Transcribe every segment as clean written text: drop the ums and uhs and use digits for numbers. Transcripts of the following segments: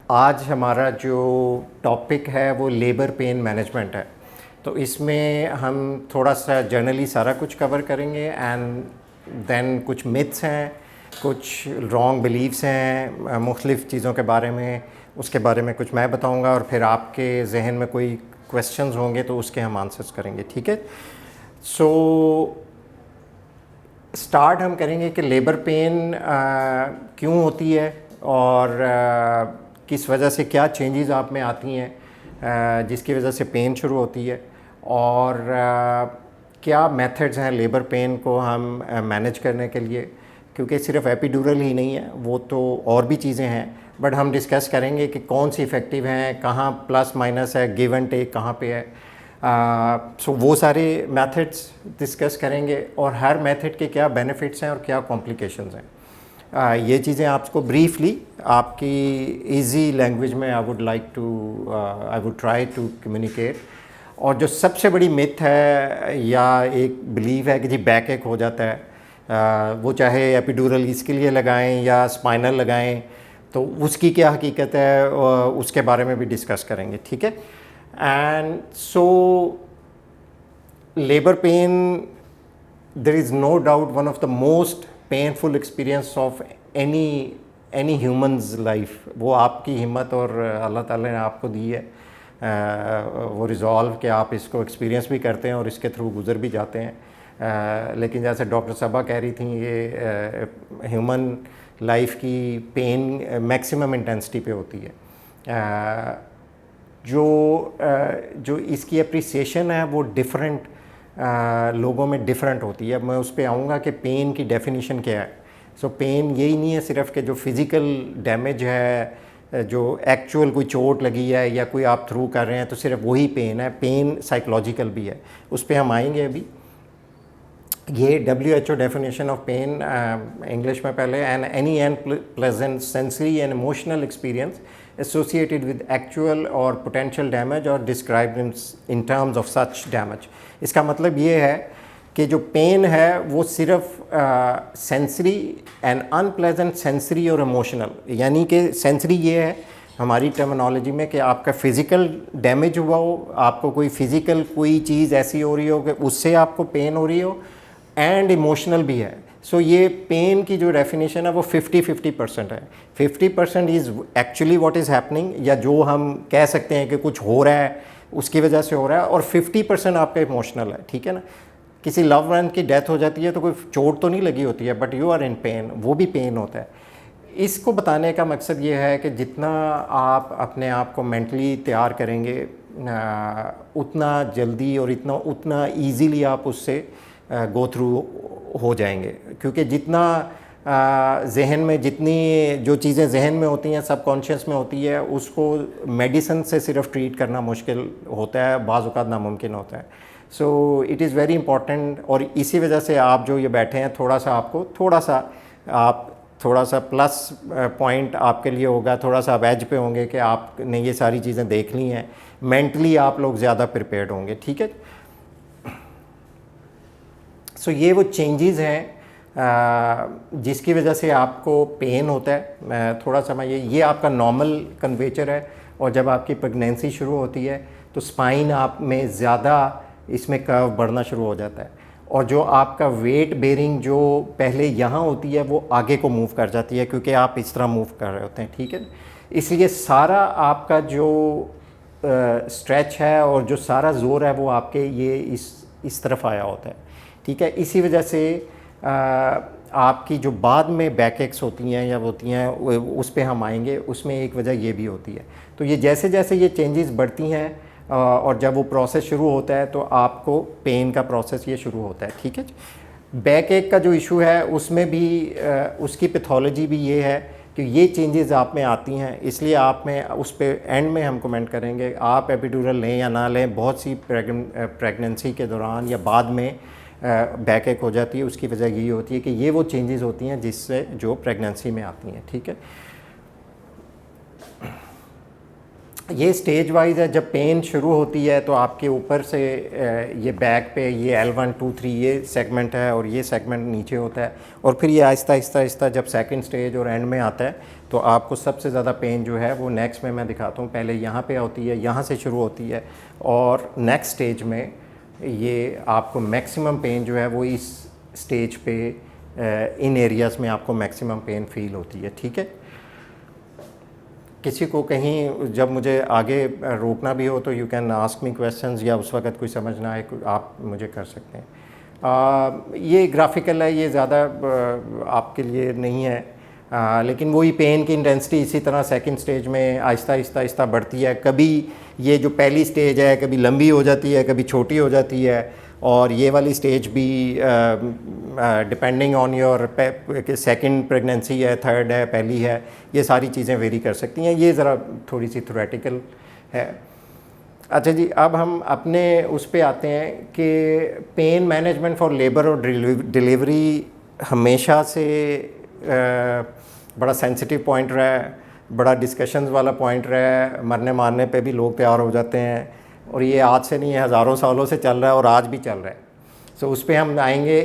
आज हमारा जो टॉपिक है वो लेबर पेन मैनेजमेंट है। तो इसमें हम थोड़ा सा जनरली सारा कुछ कवर करेंगे एंड देन कुछ मिथ्स हैं, कुछ रॉन्ग बिलीव्स हैं मुख्तलिफ़ चीज़ों के बारे में, उसके बारे में कुछ मैं बताऊंगा और फिर आपके जहन में कोई क्वेश्चंस होंगे तो उसके हम आंसर्स करेंगे। ठीक है, सो स्टार्ट हम करेंगे कि लेबर पेन क्यों होती है और किस वजह से, क्या चेंजेस आप में आती हैं जिसकी वजह से पेन शुरू होती है, और क्या मेथड्स हैं लेबर पेन को हम मैनेज करने के लिए, क्योंकि सिर्फ एपिड्यूरल ही नहीं है, वो तो और भी चीज़ें हैं, बट हम डिस्कस करेंगे कि कौन सी इफ़ेक्टिव हैं, कहाँ प्लस माइनस है, गिव एंड टेक कहाँ पे है। सो वो सारे मेथड्स डिस्कस करेंगे और हर मेथड के क्या बेनिफिट्स हैं और क्या कॉम्प्लिकेशंस हैं। ये चीज़ें आपको ब्रीफली आपकी इजी लैंग्वेज में I would try to communicate. और जो सबसे बड़ी मिथ है या एक बिलीव है कि जी बैक एक हो जाता है, वो चाहे एपिड्यूरल इसके लिए लगाएं या स्पाइनल लगाएं, तो उसकी क्या हकीकत है उसके बारे में भी डिस्कस करेंगे। ठीक है, and so labour pain, there is no doubt one of the most painful experience of any human's life। वो आपकी हिम्मत और अल्लाह ताला ने आपको दी है वो रिज़ॉल्व कि आप इसको एक्सपीरियंस भी करते हैं और इसके थ्रू गुज़र भी जाते हैं। लेकिन जैसे डॉक्टर सबा कह रही थी, ये ह्यूमन लाइफ की पेन मैक्सिमम इंटेंसिटी पे होती है। जो इसकी अप्रिसिएशन है वो डिफरेंट लोगों में डिफरेंट होती है। मैं उस पर आऊँगा कि पेन की डेफिनेशन क्या है। सो पेन यही नहीं है सिर्फ कि जो फिज़िकल डैमेज है, जो एक्चुअल कोई चोट लगी है या कोई आप थ्रू कर रहे हैं तो सिर्फ वही पेन है। पेन साइकोलॉजिकल भी है, उस पर हम आएंगे अभी। ये WHO definition of pain English में पहले, and any unpleasant sensory and emotional experience associated with actual or potential damage or described in terms of such damage। इसका मतलब ये है कि जो पेन है वो सिर्फ सेंसरी एंड अनप्लेजेंट सेंसरी और इमोशनल, यानी कि सेंसरी ये है हमारी टर्मिनोलॉजी में कि आपका फिज़िकल डैमेज हुआ हो, आपको कोई फ़िज़िकल कोई चीज़ ऐसी हो रही हो कि उससे आपको पेन हो रही हो, एंड इमोशनल भी है। सो ये पेन की जो डेफिनेशन है वो 50-50% है। 50% is actually what is happening, या जो हम कह सकते हैं कि कुछ हो रहा है उसकी वजह से हो रहा है, और 50% आपका इमोशनल है। ठीक है ना, किसी लव वन की डेथ हो जाती है तो कोई चोट तो नहीं लगी होती है, but you are in pain, वो भी पेन होता है। इसको बताने का मकसद ये है कि जितना आप अपने आप को मेंटली तैयार करेंगे उतना जल्दी और उतना ईजीली आप उससे गो थ्रू हो जाएंगे, क्योंकि जितना जहन में, जितनी जो चीज़ें जहन में होती हैं, सबकॉन्शियस में होती है, उसको मेडिसिन से सिर्फ ट्रीट करना मुश्किल होता है, बाज़ औक़ात नामुमकिन होता है। So it is very important, और इसी वजह से आप जो ये बैठे हैं थोड़ा सा प्लस पॉइंट आपके लिए होगा, थोड़ा सा आप एज पे होंगे कि आपने ये सारी चीज़ें देख ली हैं, मेंटली आप लोग ज़्यादा प्रिपेयर्ड होंगे। ठीक है, सो ये वो चेंजेस हैं जिसकी वजह से आपको पेन होता है। मैं थोड़ा समझिए, ये आपका नॉर्मल कन्वेचर है, और जब आपकी प्रेगनेंसी शुरू होती है तो स्पाइन आप में ज़्यादा इसमें कर्व बढ़ना शुरू हो जाता है, और जो आपका वेट बेरिंग जो पहले यहाँ होती है वो आगे को मूव कर जाती है, क्योंकि आप इस तरह मूव कर रहे होते हैं। ठीक है, इसलिए सारा आपका जो स्ट्रेच है और जो सारा ज़ोर है वो आपके ये इस तरफ आया होता है। ठीक है, इसी वजह से आपकी जो बाद में बैक एक्स होती हैं या होती हैं, उस पे हम आएंगे, उसमें एक वजह ये भी होती है। तो ये जैसे जैसे ये चेंजेस बढ़ती हैं और जब वो प्रोसेस शुरू होता है तो आपको पेन का प्रोसेस ये शुरू होता है। ठीक है, बैक एक का जो इशू है उसमें भी उसकी पैथोलॉजी भी ये है कि ये चेंजेस आप में आती हैं, इसलिए आप में उस पर एंड में हम कमेंट करेंगे आप एपिड्यूरल लें या ना लें। बहुत सी प्रेगनेंसी के दौरान या बाद में बैक एक हो जाती है, उसकी वजह यही होती है कि ये वो चेंजेस होती हैं जिससे जो प्रेगनेंसी में आती हैं। ठीक है, ये स्टेज वाइज है। जब पेन शुरू होती है तो आपके ऊपर से ये बैक पे ये L1 2 3 ये सेगमेंट है और ये सेगमेंट नीचे होता है, और फिर ये आहिस्ता आहिस्ता आहिस्ता जब सेकंड स्टेज और एंड में आता है तो आपको सबसे ज़्यादा पेन जो है वो नेक्स्ट में मैं दिखाता हूँ। पहले यहाँ पे होती है, यहाँ से शुरू होती है, और नेक्स्ट स्टेज में ये आपको मैक्सिमम पेन जो है वो इस स्टेज पे इन एरियाज़ में आपको मैक्सिमम पेन फील होती है। ठीक है, किसी को कहीं जब मुझे आगे रोकना भी हो तो you can ask me questions, या उस वक़्त कोई समझना है आप मुझे कर सकते हैं। ये ग्राफिकल है, ये ज़्यादा आपके लिए नहीं है, लेकिन वही पेन की इंटेंसिटी इसी तरह सेकंड स्टेज में आहिस्ता आहिस्ता आहिस्ता बढ़ती है। कभी ये जो पहली स्टेज है कभी लंबी हो जाती है, कभी छोटी हो जाती है, और ये वाली स्टेज भी depending on your second pregnancy है, थर्ड है, पहली है, ये सारी चीज़ें वेरी कर सकती हैं। ये ज़रा थोड़ी सी थ्योरेटिकल है। अच्छा जी, अब हम अपने उस पे आते हैं कि पेन मैनेजमेंट फॉर लेबर और डिलीवरी हमेशा से बड़ा सेंसिटिव पॉइंट रहा है, बड़ा डिस्कशंस वाला पॉइंट रहा है। मरने मारने पे भी लोग तैयार हो जाते हैं, और ये आज से नहीं है, हज़ारों सालों से चल रहा है और आज भी चल रहा है। सो उस पर हम आएंगे।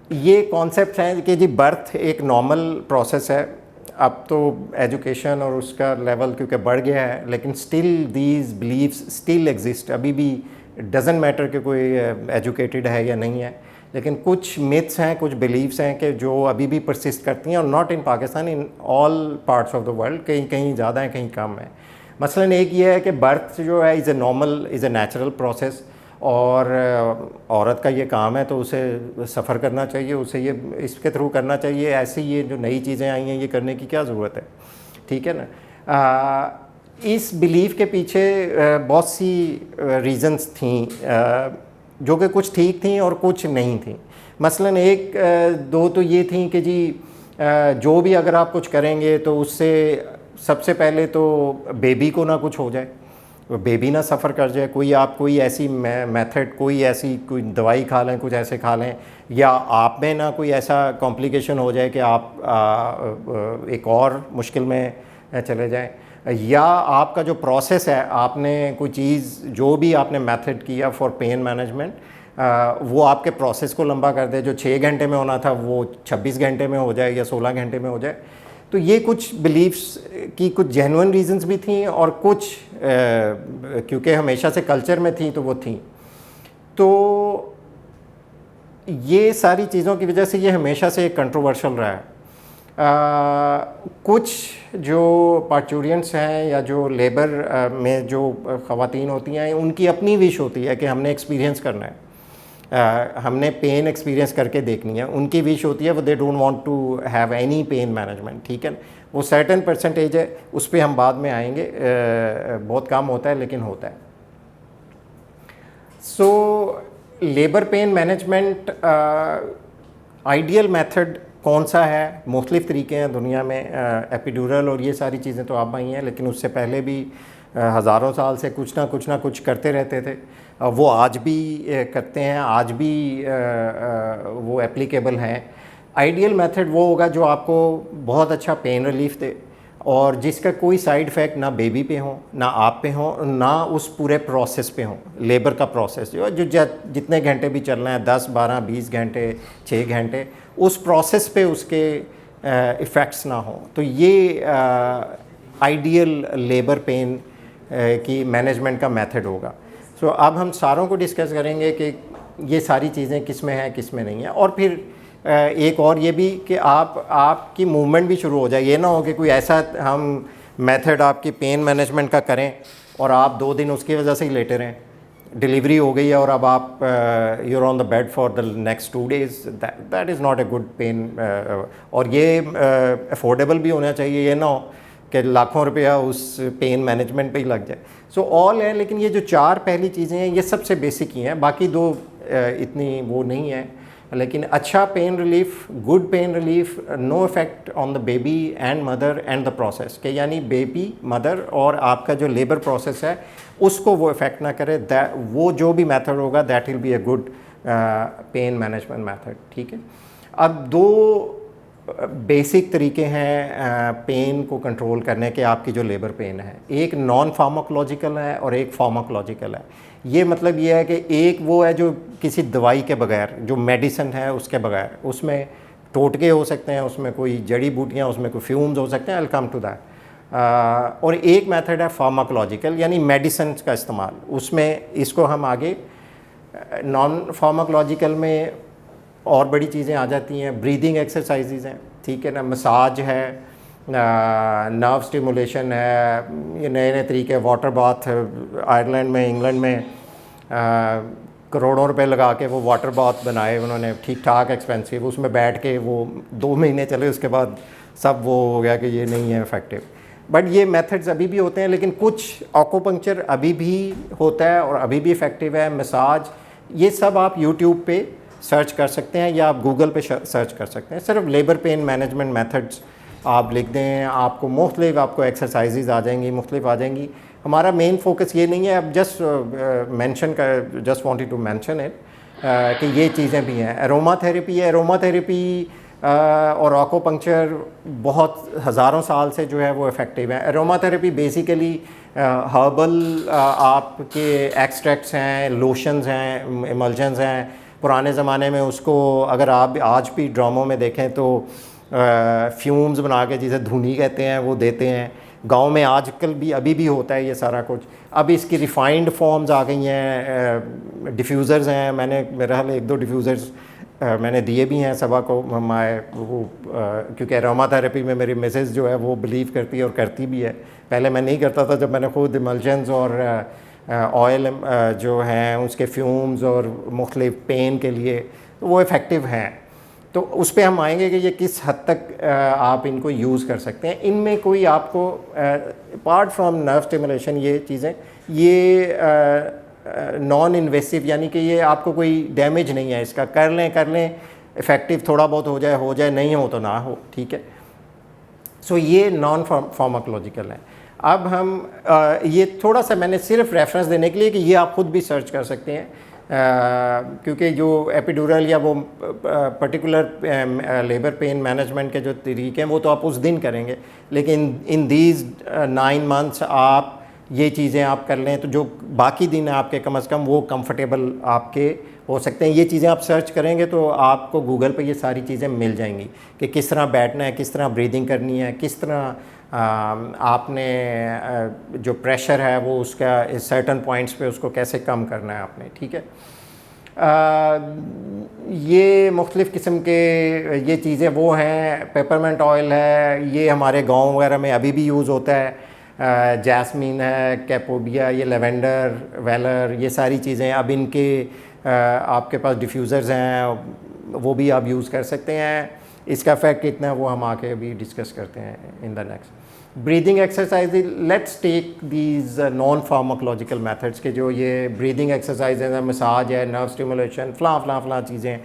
ये कॉन्सेप्ट हैं कि जी बर्थ एक नॉर्मल प्रोसेस है। अब तो एजुकेशन और उसका लेवल क्योंकि बढ़ गया है, लेकिन still these beliefs still exist. अभी भी डजेंट मैटर कि कोई एजुकेटेड है या नहीं है, लेकिन कुछ मिथ्स हैं, कुछ बिलीव्स हैं कि जो अभी भी परसिस्ट करती हैं, और not in Pakistan, in all parts of the world. कहीं कहीं ज़्यादा है, कहीं कम है। मसलन एक ये है कि बर्थ जो है is a normal, is a natural process, और औरत का ये काम है तो उसे सफ़र करना चाहिए, उसे ये इसके थ्रू करना चाहिए। ऐसे ये जो नई चीज़ें आई हैं ये करने की क्या ज़रूरत है? ठीक है ना। इस बिलीव के पीछे बहुत सी रीज़न्स थी, जो कि कुछ ठीक थी और कुछ नहीं थी। मसलन एक दो तो ये थी कि जी जो भी अगर आप कुछ करेंगे तो उससे सबसे पहले तो बेबी को ना कुछ हो जाए, बेबी ना सफ़र कर जाए। कोई ऐसी मेथड, कोई दवाई खा लें, कुछ ऐसे खा लें, या आप में ना कोई ऐसा कॉम्प्लिकेशन हो जाए कि आप एक और मुश्किल में चले जाएं, या आपका जो प्रोसेस है, आपने कोई चीज़ जो भी आपने मेथड किया फॉर पेन मैनेजमेंट, वो आपके प्रोसेस को लंबा कर दे। जो 6 घंटे में होना था वो 26 घंटे में हो जाए या 16 घंटे में हो जाए। तो ये कुछ बिलीफ्स की कुछ जेन्युइन रीजंस भी थी, और कुछ क्योंकि हमेशा से कल्चर में थी तो वो थी। तो ये सारी चीज़ों की वजह से ये हमेशा से एक कंट्रोवर्शियल रहा है। कुछ जो पार्चुरियंट्स हैं या जो लेबर में जो ख़वातीन होती हैं, उनकी अपनी विश होती है कि हमने एक्सपीरियंस करना है, हमने पेन एक्सपीरियंस करके देखनी है। उनकी विश होती है, वो they don't want to have any pain management. ठीक है, वो सर्टेन परसेंटेज है, उस पर हम बाद में आएंगे। बहुत कम होता है लेकिन होता है। So labour pain management ideal method कौन सा है? मुख्तलिफ़ तरीके हैं दुनिया में। एपिड्यूरल और ये सारी चीज़ें तो आप आई हैं, लेकिन उससे पहले भी हज़ारों साल से कुछ ना कुछ करते रहते थे। वो आज भी करते हैं, आज भी वो एप्लीकेबल हैं। आइडियल मेथड वो होगा जो आपको बहुत अच्छा पेन रिलीफ दे, और जिसका कोई साइड इफ़ेक्ट ना बेबी पे हो, ना आप पे हो, ना उस पूरे प्रोसेस पे हो। लेबर का प्रोसेस जो जितने घंटे भी चलना है, 10 12 20 घंटे, 6 घंटे, उस प्रोसेस पे उसके इफ़ेक्ट्स ना हो। तो ये आइडियल लेबर पेन की मैनेजमेंट का मेथड होगा। सो अब हम सारों को डिस्कस करेंगे कि ये सारी चीज़ें किस में हैं, किस में नहीं है। और फिर एक और ये भी कि आपकी मूवमेंट भी शुरू हो जाए। ये ना हो कि कोई ऐसा हम मेथड आपकी पेन मैनेजमेंट का करें और आप 2 दिन उसकी वजह से ही लेटे रहें। डिलीवरी हो गई है और अब आप you're on the bed for the next 2 days, that is not a good pain. और ये अफोर्डेबल भी होना चाहिए, ये ना हो कि लाखों रुपया उस पेन मैनेजमेंट पे ही लग जाए। सो ऑल है, लेकिन ये जो 4 पहली चीज़ें हैं ये सबसे बेसिक ही हैं, बाकी 2 इतनी वो नहीं है। लेकिन अच्छा pain relief, good pain relief, no effect on the baby and mother and the process, के यानी बेबी, मदर और आपका जो लेबर प्रोसेस है उसको वो इफ़ेक्ट ना करे। वो जो भी मेथड होगा that will be A good pain management method. ठीक है, अब 2 बेसिक तरीके हैं पेन को कंट्रोल करने के, आपकी जो लेबर पेन है। एक नॉन फार्माकोलॉजिकल है और एक फार्माकोलॉजिकल है। ये मतलब ये है कि एक वो है जो किसी दवाई के बगैर, जो मेडिसिन है उसके बगैर, उसमें टोटके हो सकते हैं, उसमें कोई जड़ी बूटियाँ, उसमें कोई फ्यूम्स हो सकते हैं, आई कम टू दैट। और एक मेथड है फार्माकोलॉजिकल, यानी मेडिसिन का इस्तेमाल, उसमें इसको हम आगे नॉन फार्माकोलॉजिकल में और बड़ी चीज़ें आ जाती हैं। ब्रीदिंग एक्सरसाइजेज हैं, ठीक है ना, मसाज है, नर्व स्टिमुलेशन है, ये नए नए तरीके, वाटर बाथ, आयरलैंड में, इंग्लैंड में करोड़ों रुपए लगा के वो वाटर बाथ बनाए उन्होंने, ठीक ठाक एक्सपेंसिव, उसमें बैठ के वो 2 महीने चले, उसके बाद सब वो हो गया कि ये नहीं है इफ़ेक्टिव। बट ये मेथड्स अभी भी होते हैं, लेकिन कुछ ऑक्यूपंक्चर अभी भी होता है और अभी भी इफ़ेक्टिव है। मसाज, ये सब आप यूट्यूब पे सर्च कर सकते हैं या आप गूगल पे सर्च कर सकते हैं। सिर्फ लेबर पेन मैनेजमेंट मेथड्स आप लिख दें, आपको मुख्तलिफ, आपको एक्सरसाइजेज आ जाएंगी, मुख्तलिफ आ जाएंगी। हमारा मेन फोकस ये नहीं है, अब जस्ट मेंशन कर, just wanted to mention it कि ये चीज़ें भी हैं। एरोमा थेरेपी है, एरोमा थेरेपी और ऑक्यूपंक्चर बहुत हज़ारों साल से जो है वो इफ़ेक्टिव है। एरोमा थेरेपी बेसिकली हर्बल आपके एक्सट्रैक्ट्स हैं, लोशंस हैं, इमल्शंस हैं। पुराने ज़माने में उसको अगर आप आज भी ड्रामों में देखें तो फ्यूम्स बना के, जिसे धुनी कहते हैं, वो देते हैं। गांव में आजकल भी अभी भी होता है ये सारा कुछ। अब इसकी रिफाइंड फॉर्म्स आ गई हैं, डिफ्यूज़र्स हैं। मैंने मेरा हाल 1-2 डिफ्यूज़र्स मैंने दिए भी हैं सबा को, वो क्योंकि एरोमा थेरेपी में मेरी मिसेस जो है वो बिलीव करती है और करती भी है। पहले मैं नहीं करता था, जब मैंने खुद इमल्शंस और ऑयल जो हैं उसके फ्यूम्स और मुख्तलिफ पेन के लिए, तो वो इफ़ेक्टिव हैं। तो उस पर हम आएंगे कि ये किस हद तक आप इनको यूज़ कर सकते हैं। इनमें कोई आपको अपार्ट फ्रॉम नर्व स्टिमुलेशन, ये चीज़ें ये नॉन इन्वेसिव, यानी कि ये आपको कोई डैमेज नहीं है इसका, कर लें इफ़ेक्टिव थोड़ा बहुत हो जाए, नहीं हो तो ना हो, ठीक है। सो ये नॉन फार्माकोलॉजिकल है। अब हम ये थोड़ा सा मैंने सिर्फ रेफरेंस देने के लिए कि ये आप खुद भी सर्च कर सकते हैं, क्योंकि जो एपिड्यूरल या वो पर्टिकुलर लेबर पेन मैनेजमेंट के जो तरीके हैं वो तो आप उस दिन करेंगे, लेकिन इन दीज 9 मंथ्स आप ये चीज़ें आप कर लें तो जो बाकी दिन आपके कम से कम वो कंफर्टेबल आपके हो सकते हैं। ये चीज़ें आप सर्च करेंगे तो आपको गूगल पे ये सारी चीज़ें मिल जाएंगी कि किस तरह बैठना है, किस तरह ब्रीदिंग करनी है, किस तरह आपने जो प्रेशर है वो उसका सर्टन पॉइंट्स पे उसको कैसे कम करना है आपने, ठीक है। ये मुख्तलिफ़ किस्म के ये चीज़ें वो हैं। पेपरमेंट ऑयल है, ये हमारे गांव वगैरह में अभी भी यूज़ होता है। जैस्मीन है, कैपोडिया, ये लेवेंडर, वेलर, ये सारी चीज़ें अब इनके आपके पास डिफ्यूज़र्स हैं, वो भी आप यूज़ कर सकते हैं। इसका इफेक्ट कितना है वो हम आके अभी डिस्कस करते हैं in the next. Breathing exercise, let's take these non pharmacological methods के जो ये ब्रीदिंग एक्सरसाइज है, मसाज है, नर्व स्टिमुलेशन, फला चीज़ें,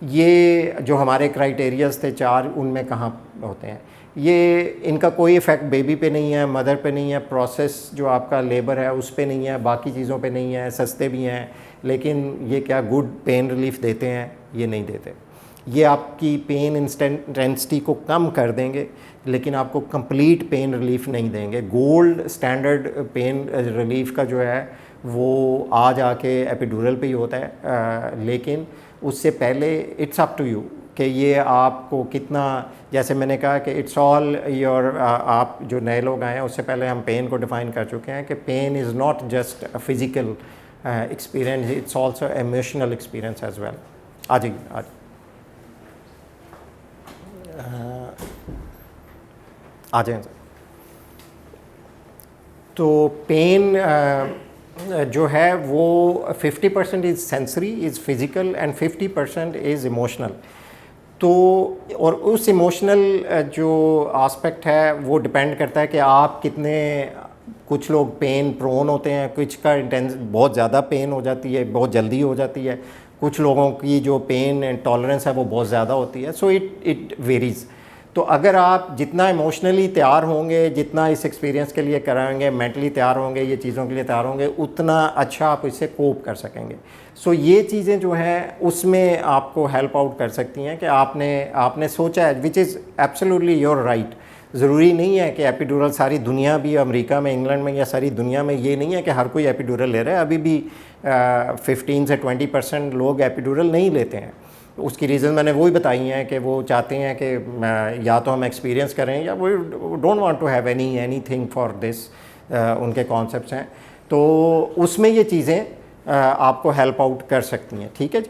ये जो हमारे क्राइटेरियाज थे 4, उनमें कहाँ होते हैं। ये इनका कोई इफ़ेक्ट बेबी पे नहीं है, मदर पे नहीं है, प्रोसेस जो आपका लेबर है उस पे नहीं है, बाकी चीज़ों पे नहीं है, सस्ते भी हैं, लेकिन ये क्या गुड पेन रिलीफ देते हैं? ये नहीं देते। ये आपकी पेन इंटेंसिटी को कम कर देंगे, लेकिन आपको कंप्लीट पेन रिलीफ नहीं देंगे। गोल्ड स्टैंडर्ड पेन रिलीफ का जो है वो आज आके एपिड्यूरल पे ही होता है, लेकिन उससे पहले इट्स अप टू यू कि ये आपको कितना, जैसे मैंने कहा कि इट्स ऑल योर, आप जो नए लोग आए हैं उससे पहले हम पेन को डिफ़ाइन कर चुके हैं कि pain is not just a physical experience, it's also emotional experience as well. आ जाइए आज आ जाए। तो पेन जो है वो 50% is sensory, is physical and 50% is emotional. तो और उस इमोशनल जो आस्पेक्ट है वो डिपेंड करता है कि आप कितने, कुछ लोग पेन प्रोन होते हैं, कुछ का इंटेंस बहुत ज़्यादा पेन हो जाती है, बहुत जल्दी हो जाती है, कुछ लोगों की जो पेन टॉलरेंस है वो बहुत ज़्यादा होती है। So it varies. तो अगर आप जितना इमोशनली तैयार होंगे, जितना इस एक्सपीरियंस के लिए कराएंगे, मेंटली तैयार होंगे, ये चीज़ों के लिए तैयार होंगे, उतना अच्छा आप इससे कोप कर सकेंगे। सो ये चीज़ें जो हैं उसमें आपको हेल्प आउट कर सकती हैं कि आपने सोचा है, which is absolutely your right. ज़रूरी नहीं है कि एपिड्यूरल सारी दुनिया भी, अमेरिका में, इंग्लैंड में या सारी दुनिया में ये नहीं है कि हर कोई एपिड्यूरल ले रहा है। अभी भी 15 से 20% लोग एपिड्यूरल नहीं लेते हैं। उसकी रीज़न मैंने वही बताई हैं कि वो चाहते हैं कि या तो हम एक्सपीरियंस करें या वो don't want to have anything for this, उनके कॉन्सेप्ट्स हैं। तो उसमें ये चीज़ें आपको हेल्प आउट कर सकती हैं। ठीक है जी।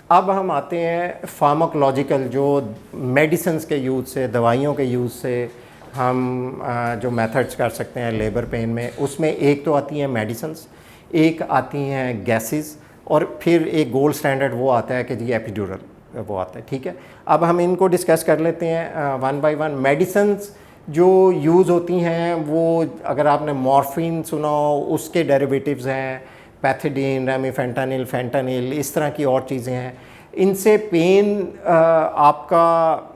अब हम आते हैं फार्माकोलॉजिकल, जो मेडिसिन्स के यूज़ से, दवाइयों के यूज़ से हम जो मेथड्स कर सकते हैं लेबर पेन में। उसमें एक तो आती हैं मेडिसिन्स, एक आती हैं गैसेस, और फिर एक गोल्ड स्टैंडर्ड वो आता है कि जी एपिड्यूरल वो आता है। ठीक है, अब हम इनको डिस्कस कर लेते हैं वन बाय वन। मेडिसिन्स जो यूज़ होती हैं वो, अगर आपने मॉर्फिन सुना हो, उसके डेरिवेटिव्स हैं पैथिडीन, रेमिफेंटानिल, फेंटानिल, इस तरह की और चीज़ें हैं। इनसे पेन आपका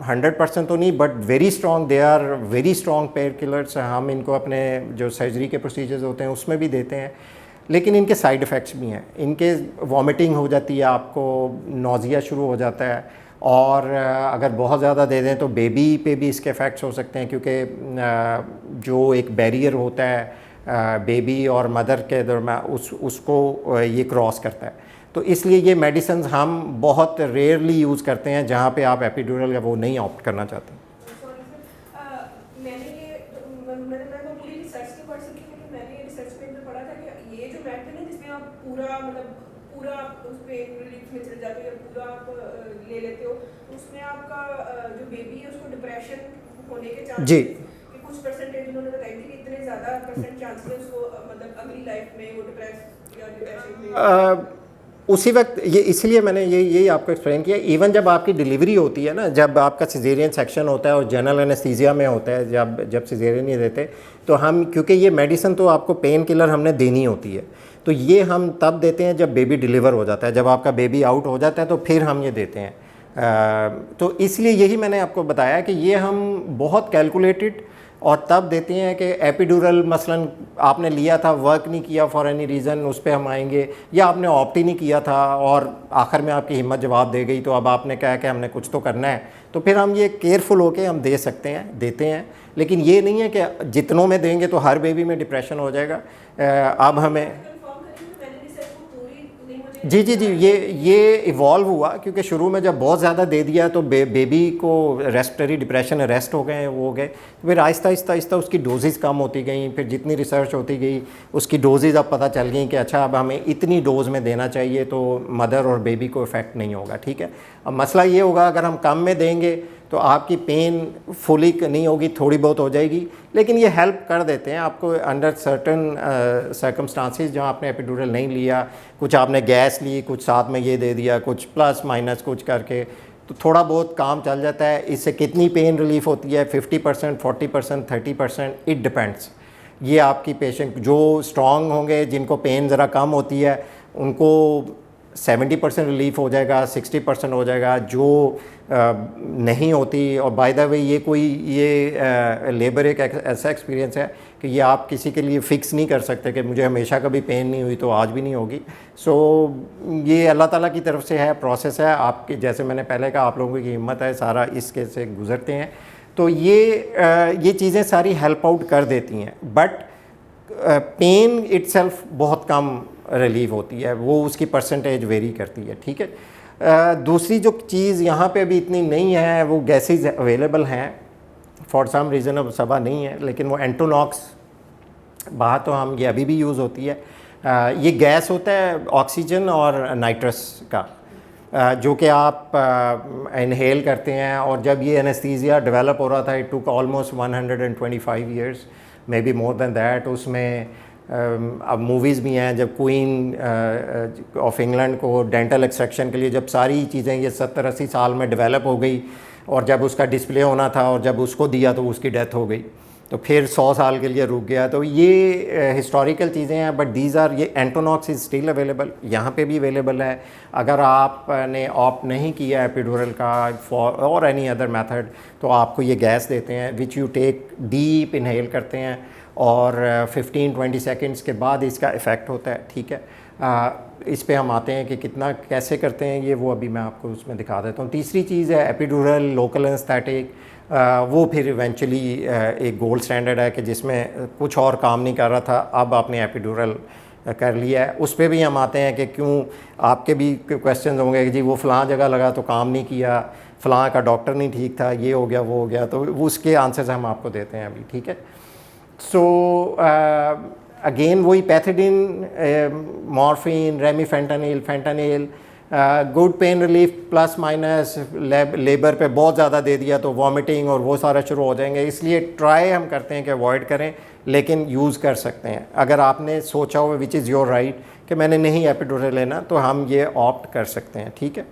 100% तो नहीं, but very strong, they are very strong painkillers. हम इनको अपने जो सर्जरी के प्रोसीजर्स होते हैं उसमें भी देते हैं, लेकिन इनके साइड इफ़ेक्ट्स भी हैं। इनके वॉमिटिंग हो जाती है, आपको नोज़िया शुरू हो जाता है, और अगर बहुत ज़्यादा दे दें तो बेबी पे भी इसके इफ़ेक्ट्स हो सकते हैं, क्योंकि जो एक बैरियर होता है बेबी और मदर के दरमियान, उसको ये क्रॉस करता है। तो इसलिए ये मेडिसिन्स हम बहुत रेयरली यूज़ करते हैं जहाँ पे आप एपिड्यूरल या वो नहीं ऑप्ट करना चाहते। जी, कुछ परसेंटेज उन्होंने बताई थी कि इतने ज़्यादा परसेंट चांसेस है उसको मतलब अगली लाइफ में वो डिप्रेस या डिप्रेशन में। उसी वक्त ये, इसलिए मैंने यही आपको एक्सप्लेन किया। इवन जब आपकी डिलीवरी होती है ना, जब आपका सिजेरियन सेक्शन होता है और जनरल एनेस्थीसिया में होता है, जब सिजेरियन नहीं देते, तो हम, क्योंकि ये मेडिसिन तो आपको पेन किलर हमने देनी होती है, तो ये हम तब देते हैं जब बेबी डिलीवर हो जाता है, जब आपका बेबी आउट हो जाता है तो फिर हम ये देते हैं। तो इसलिए यही मैंने आपको बताया कि ये हम बहुत कैलकुलेटेड और तब देते हैं कि एपिड्यूरल मसलन आपने लिया था, वर्क नहीं किया फॉर एनी रीज़न, उस पर हम आएंगे, या आपने ऑप्ट ही नहीं किया था और आखिर में आपकी हिम्मत जवाब दे गई, तो अब आपने कहा कि हमने कुछ तो करना है, तो फिर हम ये केयरफुल होके हम दे सकते हैं, देते हैं। लेकिन ये नहीं है कि जितनों में देंगे तो हर बेबी में डिप्रेशन हो जाएगा। अब हमें जी जी जी ये इवॉल्व हुआ, क्योंकि शुरू में जब बहुत ज़्यादा दे दिया तो बेबी को रेस्पिरेटरी डिप्रेशन अरेस्ट हो गए, वो हो गए। फिर आहिस्ता आहिस्ता उसकी डोजेज़ कम होती गई, फिर जितनी रिसर्च होती गई उसकी डोजेज़ अब पता चल गई कि अच्छा अब हमें इतनी डोज में देना चाहिए तो मदर और बेबी को इफ़ेक्ट नहीं होगा। ठीक है, अब मसला ये होगा अगर हम कम में देंगे तो आपकी पेन फुली नहीं होगी, थोड़ी बहुत हो जाएगी, लेकिन ये हेल्प कर देते हैं आपको अंडर सर्टन सर्कमस्टांसिस जहाँ आपने एपिड्यूरल नहीं लिया, कुछ आपने गैस ली, कुछ साथ में ये दे दिया, कुछ प्लस माइनस कुछ करके, तो थोड़ा बहुत काम चल जाता है। इससे कितनी पेन रिलीफ होती है, 50%, 40%, 30%, इट डिपेंड्स। ये आपकी पेशेंट जो स्ट्रॉन्ग होंगे, जिनको पेन ज़रा कम होती है, उनको 70% रिलीफ हो जाएगा, 60% हो जाएगा। जो नहीं होती, और बाय द वे ये लेबर एक ऐसा एक्सपीरियंस है कि ये आप किसी के लिए फ़िक्स नहीं कर सकते कि मुझे हमेशा कभी पेन नहीं हुई तो आज भी नहीं होगी। सो ये अल्लाह ताला की तरफ से है, प्रोसेस है आपकी, जैसे मैंने पहले कहा आप लोगों की हिम्मत है, सारा इसके से गुज़रते हैं, तो ये चीज़ें सारी हेल्प आउट कर देती हैं। बट पेन इटसेल्फ बहुत कम रिलीव होती है, वो उसकी परसेंटेज वेरी करती है। ठीक है, दूसरी जो चीज़ यहाँ पे अभी इतनी नहीं है, वो गैसेस अवेलेबल हैं फॉर सम रीज़न, अब सबा नहीं है, लेकिन वो एंटोनॉक्स बाहर तो हम ये अभी भी यूज़ होती है। ये गैस होता है ऑक्सीजन और नाइट्रस का, जो कि आप इनहेल करते हैं, और जब ये एनेस्थीसिया डेवलप हो रहा था, it took almost 125 years, may be more than that. उसमें अब मूवीज़ भी हैं, जब क्वीन ऑफ इंग्लैंड को डेंटल एक्सट्रैक्शन के लिए जब सारी चीज़ें ये 70-80 साल में डेवलप हो गई, और जब उसका डिस्प्ले होना था और जब उसको दिया तो उसकी डेथ हो गई। तो फिर 100 साल के लिए रुक गया। तो ये हिस्टोरिकल चीज़ें हैं, बट दीज आर, ये एंटोनॉक्स इज़ स्टिल अवेलेबल, यहाँ पे भी अवेलेबल है। अगर आपने ऑप्ट नहीं किया एपिड्यूरल का फॉर और एनी अदर मेथड, तो आपको ये गैस देते हैं which you take deep inhale करते हैं और 15-20 सेकेंड्स के बाद इसका इफ़ेक्ट होता है, ठीक है। इस पे हम आते हैं कि कितना कैसे करते हैं ये, वो अभी मैं आपको उसमें दिखा देता हूँ। तीसरी चीज़ है एपिड्यूरल लोकल एनेस्थेटिक। वो फिर इवेंचुअली एक गोल्ड स्टैंडर्ड है कि जिसमें कुछ और काम नहीं कर रहा था, अब आपने एपिड्यूरल कर लिया है। उस पर भी हम आते हैं कि क्यों, आपके भी क्वेश्चन होंगे कि जी वो फ़लाँ जगह लगा तो काम नहीं किया, फ़लाँ का डॉक्टर नहीं ठीक था, ये हो गया वो हो गया, तो उसके आंसर्स हम आपको देते हैं अभी, ठीक है। सो अगेन वही pethidine, morphine, remifentanil, fentanyl, good pain relief plus minus, labour पे बहुत ज़्यादा दे दिया तो वॉमिटिंग और वो सारा शुरू हो जाएंगे। इसलिए ट्राई हम करते हैं कि अवॉइड करें, लेकिन यूज़ कर सकते हैं। अगर आपने सोचा हो विच इज़ योर राइट कि मैंने नहीं एपिड्यूरल लेना, तो हम ये ऑप्ट कर सकते हैं, ठीक है।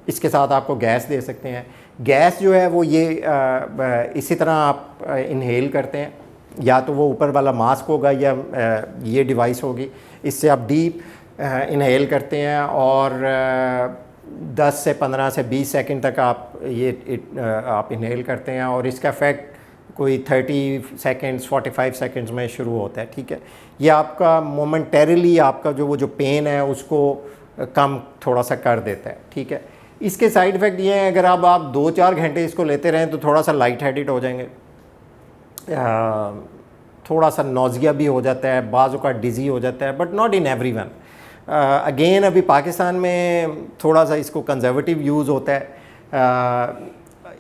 इसके साथ आपको गैस दे सकते हैं। गैस जो है वो ये इसी तरह आप इनहेल करते हैं, या तो वो ऊपर वाला मास्क होगा या ये डिवाइस होगी, इससे आप डीप इनहेल करते हैं और 10 से 15 से 20 सेकंड तक आप आप इनहेल करते हैं और इसका इफ़ेक्ट कोई 30 सेकंड्स 45 सेकंड्स में शुरू होता है, ठीक है। ये आपका मोमेंटरीली आपका वो जो पेन है उसको कम थोड़ा सा कर देता है, ठीक है। इसके साइड इफ़ेक्ट ये हैं, अगर आप 2-4 घंटे इसको लेते रहें तो थोड़ा सा लाइट हेडेड हो जाएंगे, थोड़ा सा नौजिया भी हो जाता है, बाज़ों का डिज़ी हो जाता है, but not in everyone. Again अभी पाकिस्तान में थोड़ा सा इसको कंजर्वेटिव यूज़ होता है।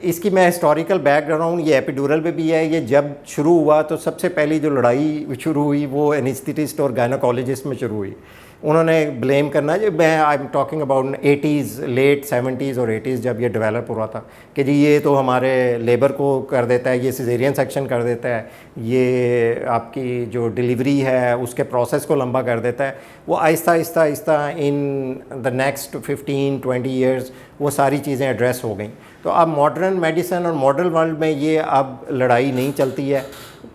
इसकी मैं हिस्टोरिकल बैकग्राउंड, ये एपिड्यूरल पे भी है। ये जब शुरू हुआ तो सबसे पहली जो लड़ाई शुरू हुई वो एनेस्थेटिस्ट और गायनोकोलॉजिस्ट में शुरू हुई। उन्होंने ब्लेम करना, जो मैं I am talking about 80s, late 70s और 80s जब ये डेवलप हो रहा था, कि जी ये तो हमारे लेबर को कर देता है, ये सिजेरियन सेक्शन कर देता है, ये आपकी जो डिलीवरी है उसके प्रोसेस को लंबा कर देता है। वो आहिस्ता आहिस्ता आहिस्ता इन द नेक्स्ट 15-20 ईयर्स वो सारी चीज़ें एड्रेस हो गई। तो अब मॉडर्न मेडिसिन और मॉडर्न वर्ल्ड में ये अब लड़ाई नहीं चलती है।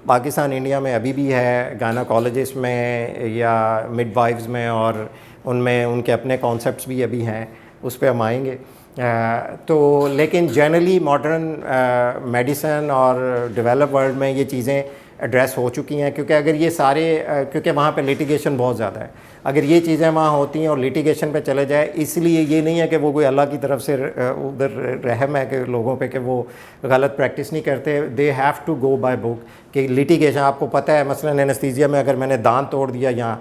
पाकिस्तान इंडिया में अभी भी है, गायनोकोलॉजिस्ट में या मिडवाइफ्स में, और उनमें उनके अपने कॉन्सेप्ट्स भी अभी हैं, उस पर हम आएंगे। तो लेकिन जनरली मॉडर्न मेडिसिन और डेवलप वर्ल्ड में ये चीज़ें एड्रेस हो चुकी हैं, क्योंकि अगर ये सारे क्योंकि वहाँ पे लिटिगेशन बहुत ज़्यादा है, अगर ये चीज़ें वहाँ होती हैं और लिटिगेशन पे चले जाए, इसलिए ये नहीं है कि वो कोई अल्लाह की तरफ से उधर रहम है कि लोगों पे कि वो गलत प्रैक्टिस नहीं करते। They have to go by book कि लिटिगेशन, आपको पता है मसलन एनेस्थीसिया में अगर मैंने दांत तोड़ दिया यहाँ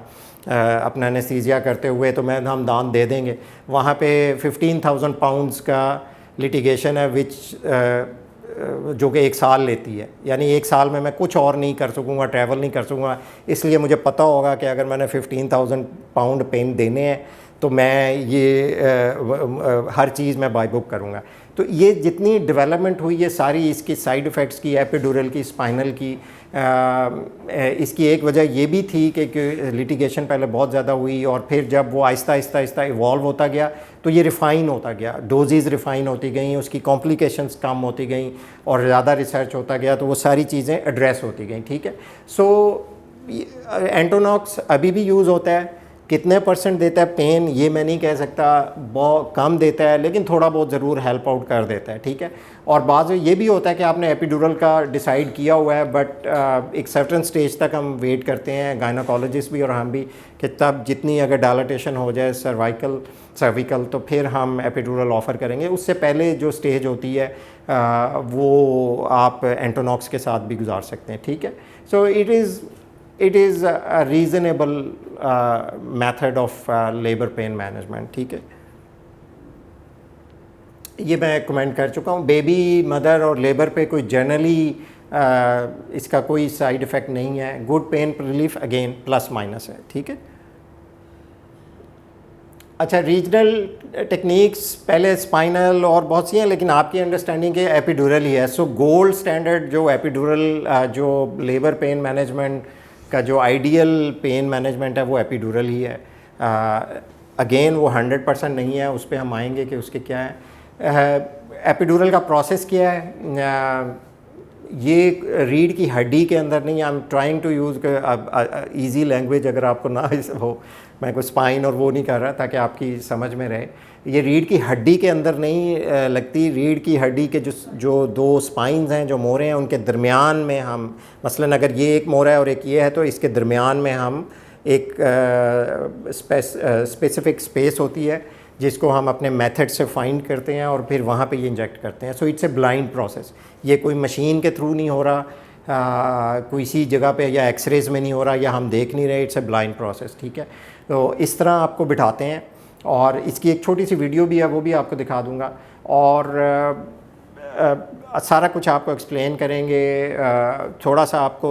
अपना एनेस्थीसिया करते हुए, तो हम दांत दे देंगे। वहाँ पे 15,000 पाउंड्स का लिटिगेशन है विच जो कि 1 साल लेती है, यानी 1 साल में मैं कुछ और नहीं कर सकूँगा, ट्रैवल नहीं कर सकूँगा। इसलिए मुझे पता होगा कि अगर मैंने 15,000 पाउंड पेन देने हैं तो मैं ये हर चीज़ मैं बाय बुक करूँगा। तो ये जितनी डेवलपमेंट हुई है सारी इसकी साइड इफ़ेक्ट्स की, एपिड्यूरल की, स्पाइनल की, इसकी एक वजह ये भी थी कि लिटिगेशन पहले बहुत ज़्यादा हुई और फिर जब वो आहिस्ता आहिस्ता आहिस्ता इवॉल्व होता गया तो ये रिफ़ाइन होता गया, डोजेज़ रिफ़ाइन होती गई, उसकी कॉम्प्लिकेशंस कम होती गई और ज़्यादा रिसर्च होता गया, तो वो सारी चीज़ें एड्रेस होती गई, ठीक है। सो एंटोनॉक्स अभी भी यूज़ होता है। कितने % देता है पेन ये मैं नहीं कह सकता, बहुत कम देता है, लेकिन थोड़ा बहुत ज़रूर हेल्प आउट कर देता है, ठीक है। और बाद में ये भी होता है कि आपने एपिड्यूरल का डिसाइड किया हुआ है, बट एक सर्टन स्टेज तक हम वेट करते हैं, गायनोकोलॉजिस्ट भी और हम भी, कि तब जितनी अगर डायलाटेशन हो जाए सर्विकल तो फिर हम एपिड्यूरल ऑफ़र करेंगे। उससे पहले जो स्टेज होती है वो आप एंटोनॉक्स के साथ भी गुजार सकते हैं, ठीक है। सो it is a reasonable method of labor pain management, ठीक है। ये मैं कमेंट कर चुका हूँ। बेबी, मदर और लेबर पे कोई जनरली इसका कोई साइड इफ़ेक्ट नहीं है। Good pain relief again plus minus है, ठीक है। अच्छा, रीजनल टेक्निक्स पहले स्पाइनल और बहुत सी हैं, लेकिन आपकी अंडरस्टैंडिंग के एपिड्यूरल ही है। सो गोल्ड स्टैंडर्ड जो एपिड्यूरल जो लेबर पेन मैनेजमेंट का जो आइडियल पेन मैनेजमेंट है वो एपिड्यूरल ही है। अगेन वो 100% नहीं है, उस पर हम आएंगे कि उसके क्या है। एपिड्यूरल का प्रोसेस क्या है, ये रीढ़ की हड्डी के अंदर नहीं, I am trying to use easy language, अगर आपको ना हो, मैं कोई स्पाइन और वो नहीं कर रहा ताकि आपकी समझ में रहे। ये रीढ़ की हड्डी के अंदर नहीं लगती, रीढ़ की हड्डी के जो दो स्पाइंस हैं, जो मोरे हैं, उनके दरमियान में हम, मसलन अगर ये एक मोरा है और एक ये है, तो इसके दरमियान में हम एक स्पेसिफिक स्पेस होती है जिसको हम अपने मेथड से फाइंड करते हैं और फिर वहाँ पे ये इंजेक्ट करते हैं। So it's a blind process, ये कोई मशीन के थ्रू नहीं हो रहा, कोई सी जगह पे या एक्सरेज में नहीं हो रहा, या हम देख नहीं रहे, इट्स ए ब्लाइंड प्रोसेस, ठीक है। तो इस तरह आपको बिठाते हैं और इसकी एक छोटी सी वीडियो भी है, वो भी आपको दिखा दूँगा, और सारा कुछ आपको एक्सप्लेन करेंगे। थोड़ा सा आपको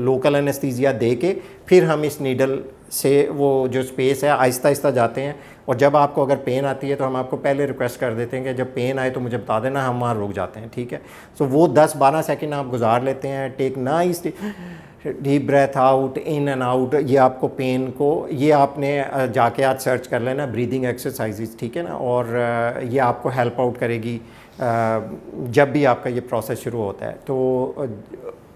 लोकल एनेस्थीसिया दे के फिर हम इस नीडल से वो जो स्पेस है आहिस्ता आहिस्ता जाते हैं, और जब आपको अगर पेन आती है तो हम आपको पहले रिक्वेस्ट कर देते हैं कि जब पेन आए तो मुझे बता देना, हम वहाँ रुक जाते हैं, ठीक है। सो वो 10-12 सेकंड आप गुजार लेते हैं, take nice deep breath out, in and out. ये आपको पेन को, ये आपने जाके आज सर्च कर लेना ब्रीदिंग एक्सरसाइजेज, ठीक है ना, और ये आपको हेल्प आउट करेगी जब भी आपका ये प्रोसेस शुरू होता है। तो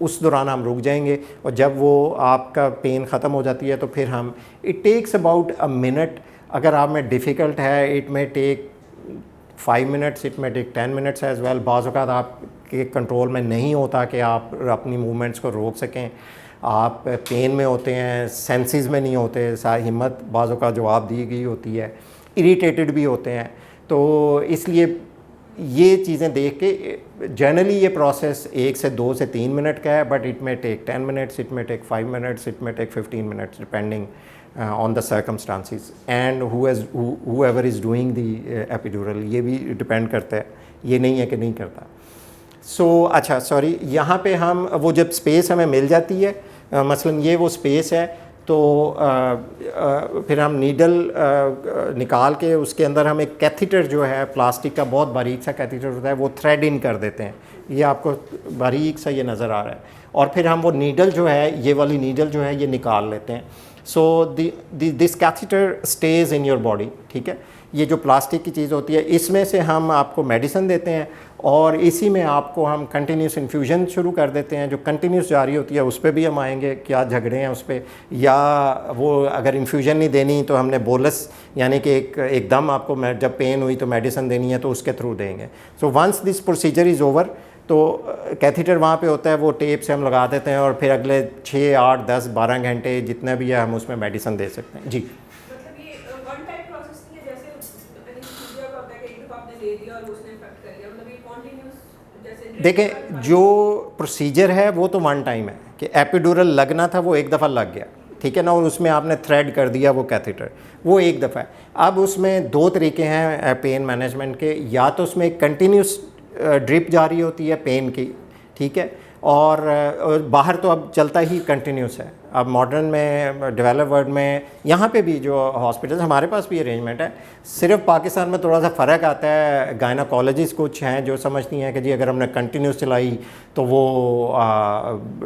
उस दौरान हम रुक जाएंगे, और जब वो आपका पेन ख़त्म हो जाती है तो फिर हम, it takes about a minute, अगर आप में डिफ़िकल्ट है it may take 5 minutes, it may take 10 minutes as well. बाज़ औक़ात आपके कंट्रोल में नहीं होता कि आप अपनी मूवमेंट्स को रोक सकें, आप पेन में होते हैं, सेंसेस में नहीं होते, सारी हिम्मत बाज़ औक़ात जवाब दी गई होती है, इरिटेटेड भी होते हैं। तो इसलिए ये चीज़ें देख के जनरली ये प्रोसेस 1 से 2 से 3 मिनट का है, but it may take 10 minutes, it may take 5 minutes, it may take 15 minutes, depending on the circumstances and whoever is doing the epidural, ये भी डिपेंड करता है, ये नहीं है कि नहीं करता। सो अच्छा सॉरी, यहाँ पे हम वो जब स्पेस हमें मिल जाती है, मसलन ये वो स्पेस है, तो फिर हम नीडल निकाल के उसके अंदर हम एक कैथीटर जो है प्लास्टिक का, बहुत बारीक सा कैथीटर होता है, वो थ्रेड इन कर देते हैं। ये आपको बारीक सा ये नज़र आ रहा है, और फिर हम वो नीडल जो है, ये वाली नीडल जो है, ये निकाल लेते हैं। So this catheter stage in your body, ठीक है। ये जो प्लास्टिक की चीज़ होती है, इसमें से हम आपको मेडिसिन देते हैं, और इसी में आपको हम कंटिन्यूस इन्फ्यूजन शुरू कर देते हैं, जो कंटिन्यूस जारी होती है। उस पर भी हम आएंगे, क्या झगड़े हैं उस पर, या वो अगर इन्फ्यूजन नहीं देनी तो हमने बोलस, यानी कि एकदम आपको जब पेन हुई तो मेडिसिन देनी है तो उसके थ्रू देंगे। So once this procedure is over, तो कैथीटर वहाँ पे होता है, वो टेप से हम लगा देते हैं, और फिर अगले 6, 8, 10, 12 घंटे जितना भी है हम उसमें मेडिसिन दे सकते हैं। जी, मतलब ये वन टाइम प्रोसेस नहीं है, जैसे एनेस्थीसिया का होता है कि एक दफ़ा आपने दे दिया और उसने इफेक्ट कर दिया, मतलब ये कॉन्टिन्यूस, जैसे देखें जो प्रोसीजर है वो तो वन टाइम है, कि एपिड्यूरल लगना था वो एक दफ़ा लग गया, ठीक है ना, और उसमें आपने थ्रेड कर दिया वो कैथीटर, वो एक दफ़ा है। अब उसमें 2 तरीके हैं पेन मैनेजमेंट के, या तो उसमें कंटिन्यूस ड्रिप जारी होती है पेन की, ठीक है, और बाहर तो अब चलता ही कंटिन्यूस है। अब मॉडर्न में, डेवलप वर्ल्ड में, यहाँ पे भी जो हॉस्पिटल्स, हमारे पास भी अरेंजमेंट है। सिर्फ पाकिस्तान में थोड़ा सा फ़र्क आता है, गायनाकोलॉजिस्ट कुछ हैं जो समझती हैं कि जी अगर हमने कंटिन्यूस चलाई तो वो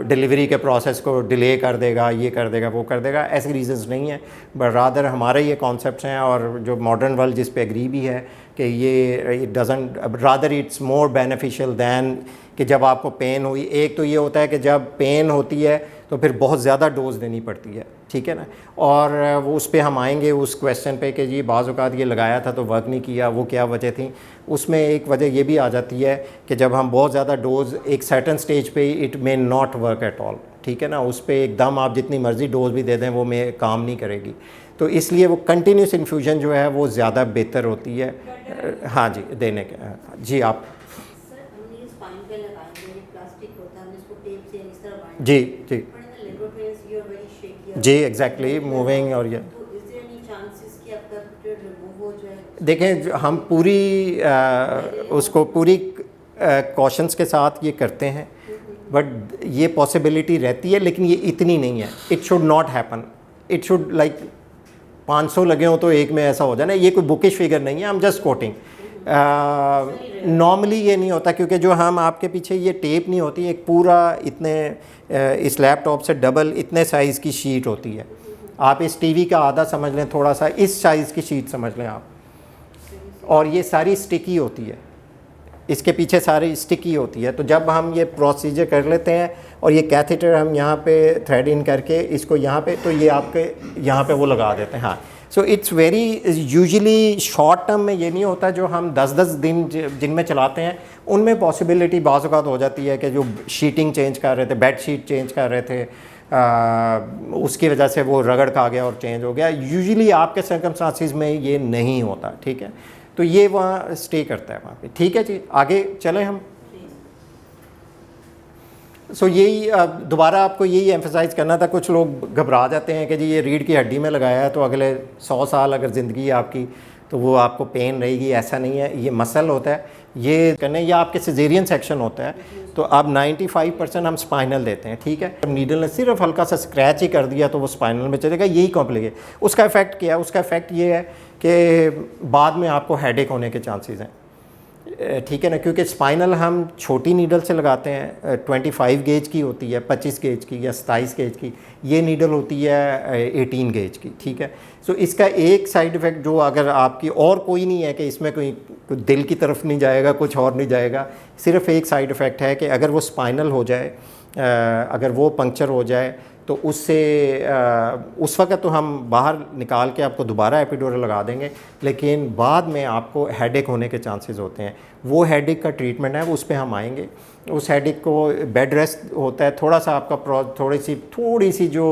डिलीवरी के प्रोसेस को डिले कर देगा, ये कर देगा, वो कर देगा। ऐसे रीजंस नहीं है, बट रादर हमारे ये कॉन्सेप्ट्स हैं, और जो मॉडर्न वर्ल्ड जिस पे एग्री भी है कि ये it doesn't, rather it's more beneficial than कि जब आपको पेन हुई। एक तो ये होता है कि जब पेन होती है तो फिर बहुत ज़्यादा डोज देनी पड़ती है, ठीक है ना, और वो उस पर हम आएंगे उस क्वेश्चन पे कि जी बाज़ औक़ात ये लगाया था तो वर्क नहीं किया, वो क्या वजह थी। उसमें एक वजह ये भी आ जाती है कि जब हम बहुत ज़्यादा डोज एक सर्टन स्टेज पे it may not work at all, ठीक है ना, उस पर एकदम आप जितनी मर्ज़ी डोज भी दे दें वो में काम नहीं करेगी। तो इसलिए वो कंटिन्यूस इन्फ्यूजन जो है वो ज़्यादा बेहतर होती है। हाँ जी, देने के। जी आप जी जी जी एग्जैक्टली मूविंग, और ये देखें हम पूरी उसको पूरी कॉशंस के साथ ये करते हैं, बट ये पॉसिबिलिटी रहती है, लेकिन ये इतनी नहीं है। It should not happen, it should like 500 लगे हो तो एक में ऐसा हो जाए ना, ये कोई बुकिश फिगर नहीं है, I am just coating. Normally ये नहीं होता, क्योंकि जो हम आपके पीछे ये टेप नहीं होती, एक पूरा इतने इस लैपटॉप से डबल इतने साइज़ की शीट होती है। आप इस टीवी का आधा समझ लें, थोड़ा सा इस साइज़ की शीट समझ लें आप, और ये सारी स्टिकी होती है, इसके पीछे सारी स्टिकी होती है। तो जब हम ये प्रोसीजर कर लेते हैं और ये कैथेटर हम यहाँ पे थ्रेड इन करके इसको यहाँ पे, तो ये आपके यहाँ पे वो लगा देते हैं। हाँ, so it's very usually short term में ये नहीं होता, जो हम 10-10 दिन जिनमें चलाते हैं उनमें पॉसिबिलिटी बाज़ औक़ात हो जाती है कि जो शीटिंग चेंज कर रहे थे, बेड शीट चेंज कर रहे थे, उसकी वजह से वो रगड़ खा गया और चेंज हो गया। यूजुअली आपके सर्कमस्टांसिस में ये नहीं होता, ठीक है। तो ये वहाँ स्टे करता है वहाँ पे, ठीक है जी। आगे चलें हम। सो यही दोबारा आपको यही एम्फसाइज़ करना था। कुछ लोग घबरा जाते हैं कि जी ये रीढ़ की हड्डी में लगाया है तो अगले 100 साल अगर ज़िंदगी है आपकी तो वो आपको पेन रहेगी। ऐसा नहीं है, ये मसल होता है, ये करने या आपके सिजेरियन सेक्शन होता है तो अब 95% हम स्पाइनल देते हैं, ठीक है। नीडल ने सिर्फ हल्का सा स्क्रैच ही कर दिया तो वो स्पाइनल में चलेगा, यही कॉम्प्लिकेट। उसका इफ़ेक्ट क्या है? उसका इफ़ेक्ट ये है कि बाद में आपको हेडेक होने के चांसेस हैं, ठीक है ना, क्योंकि स्पाइनल हम छोटी नीडल से लगाते हैं, 25 गेज की होती है, 25 गेज की या 27 गेज की। ये नीडल होती है 18 गेज की, ठीक है। सो इसका एक साइड इफ़ेक्ट जो अगर आपकी और कोई नहीं है कि इसमें कोई दिल की तरफ नहीं जाएगा, कुछ और नहीं जाएगा, सिर्फ एक साइड इफ़ेक्ट है कि अगर वो स्पाइनल हो जाए, अगर वो पंक्चर हो जाए तो उससे उस वक्त तो हम बाहर निकाल के आपको दोबारा एपिड्यूरल लगा देंगे, लेकिन बाद में आपको हेडेक होने के चांसेस होते हैं। वो हेडेक का ट्रीटमेंट है, उस पर हम आएंगे। उस हेडेक को बेड रेस्ट होता है, थोड़ा सा आपका थोड़ी सी जो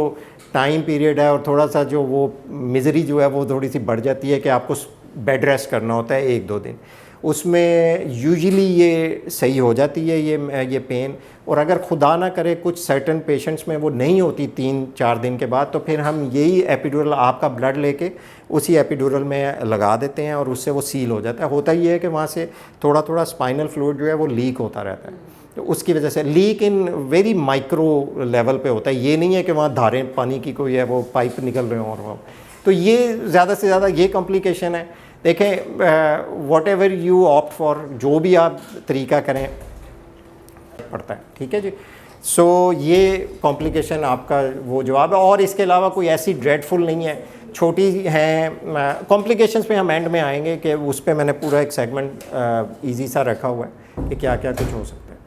टाइम पीरियड है और थोड़ा सा जो वो मिजरी जो है वो थोड़ी सी बढ़ जाती है कि आपको बेड रेस्ट करना होता है 1-2 दिन। उसमें यूजुअली ये सही हो जाती है ये पेन। और अगर खुदा ना करे कुछ सर्टन पेशेंट्स में वो नहीं होती 3-4 दिन के बाद, तो फिर हम यही एपिड्यूरल आपका ब्लड लेके उसी एपिड्यूरल में लगा देते हैं और उससे वो सील हो जाता है। होता ही है कि वहाँ से थोड़ा थोड़ा स्पाइनल फ्लूइड जो है वो लीक होता रहता है, तो उसकी वजह से leak in very micro level पे होता है। ये नहीं है कि वहाँ धारें पानी की कोई है वो पाइप निकल रहे हों और वो, तो ये ज़्यादा से ज़्यादा ये कॉम्प्लिकेशन है। देखें, what ever you opt for, जो भी आप तरीका करें पड़ता है, ठीक है जी। सो ये कॉम्प्लिकेशन आपका वो जवाब है। और इसके अलावा कोई ऐसी ड्रेडफुल नहीं है, छोटी हैं कॉम्प्लिकेशंस पे हम एंड में आएंगे कि उस पर मैंने पूरा एक सेगमेंट ईजी सा रखा हुआ है कि क्या क्या कुछ हो सकता है।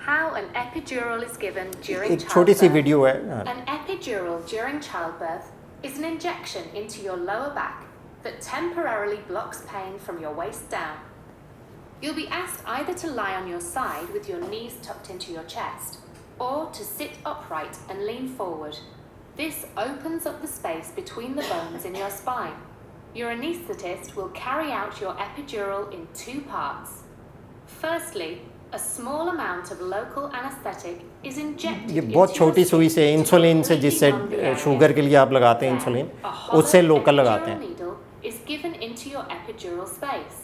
How an epidural is given during एक छोटी सी childbirth. वीडियो है। An epidural during childbirth is an injection into your lower back that temporarily blocks pain from your waist down. You'll be asked either to lie on your side with your knees tucked into your chest, or to sit upright and lean forward. This opens up the space between the bones in your spine. Your anaesthetist will carry out your epidural in 2 parts. Firstly, a small amount of local anesthetic is injected ये बहुत छोटी सुई से, insulin से, जिससे sugar के लिए आप लगाते हैं इंसुलिन, उससे लोकल लगाते हैं। needle is given into your epidural space.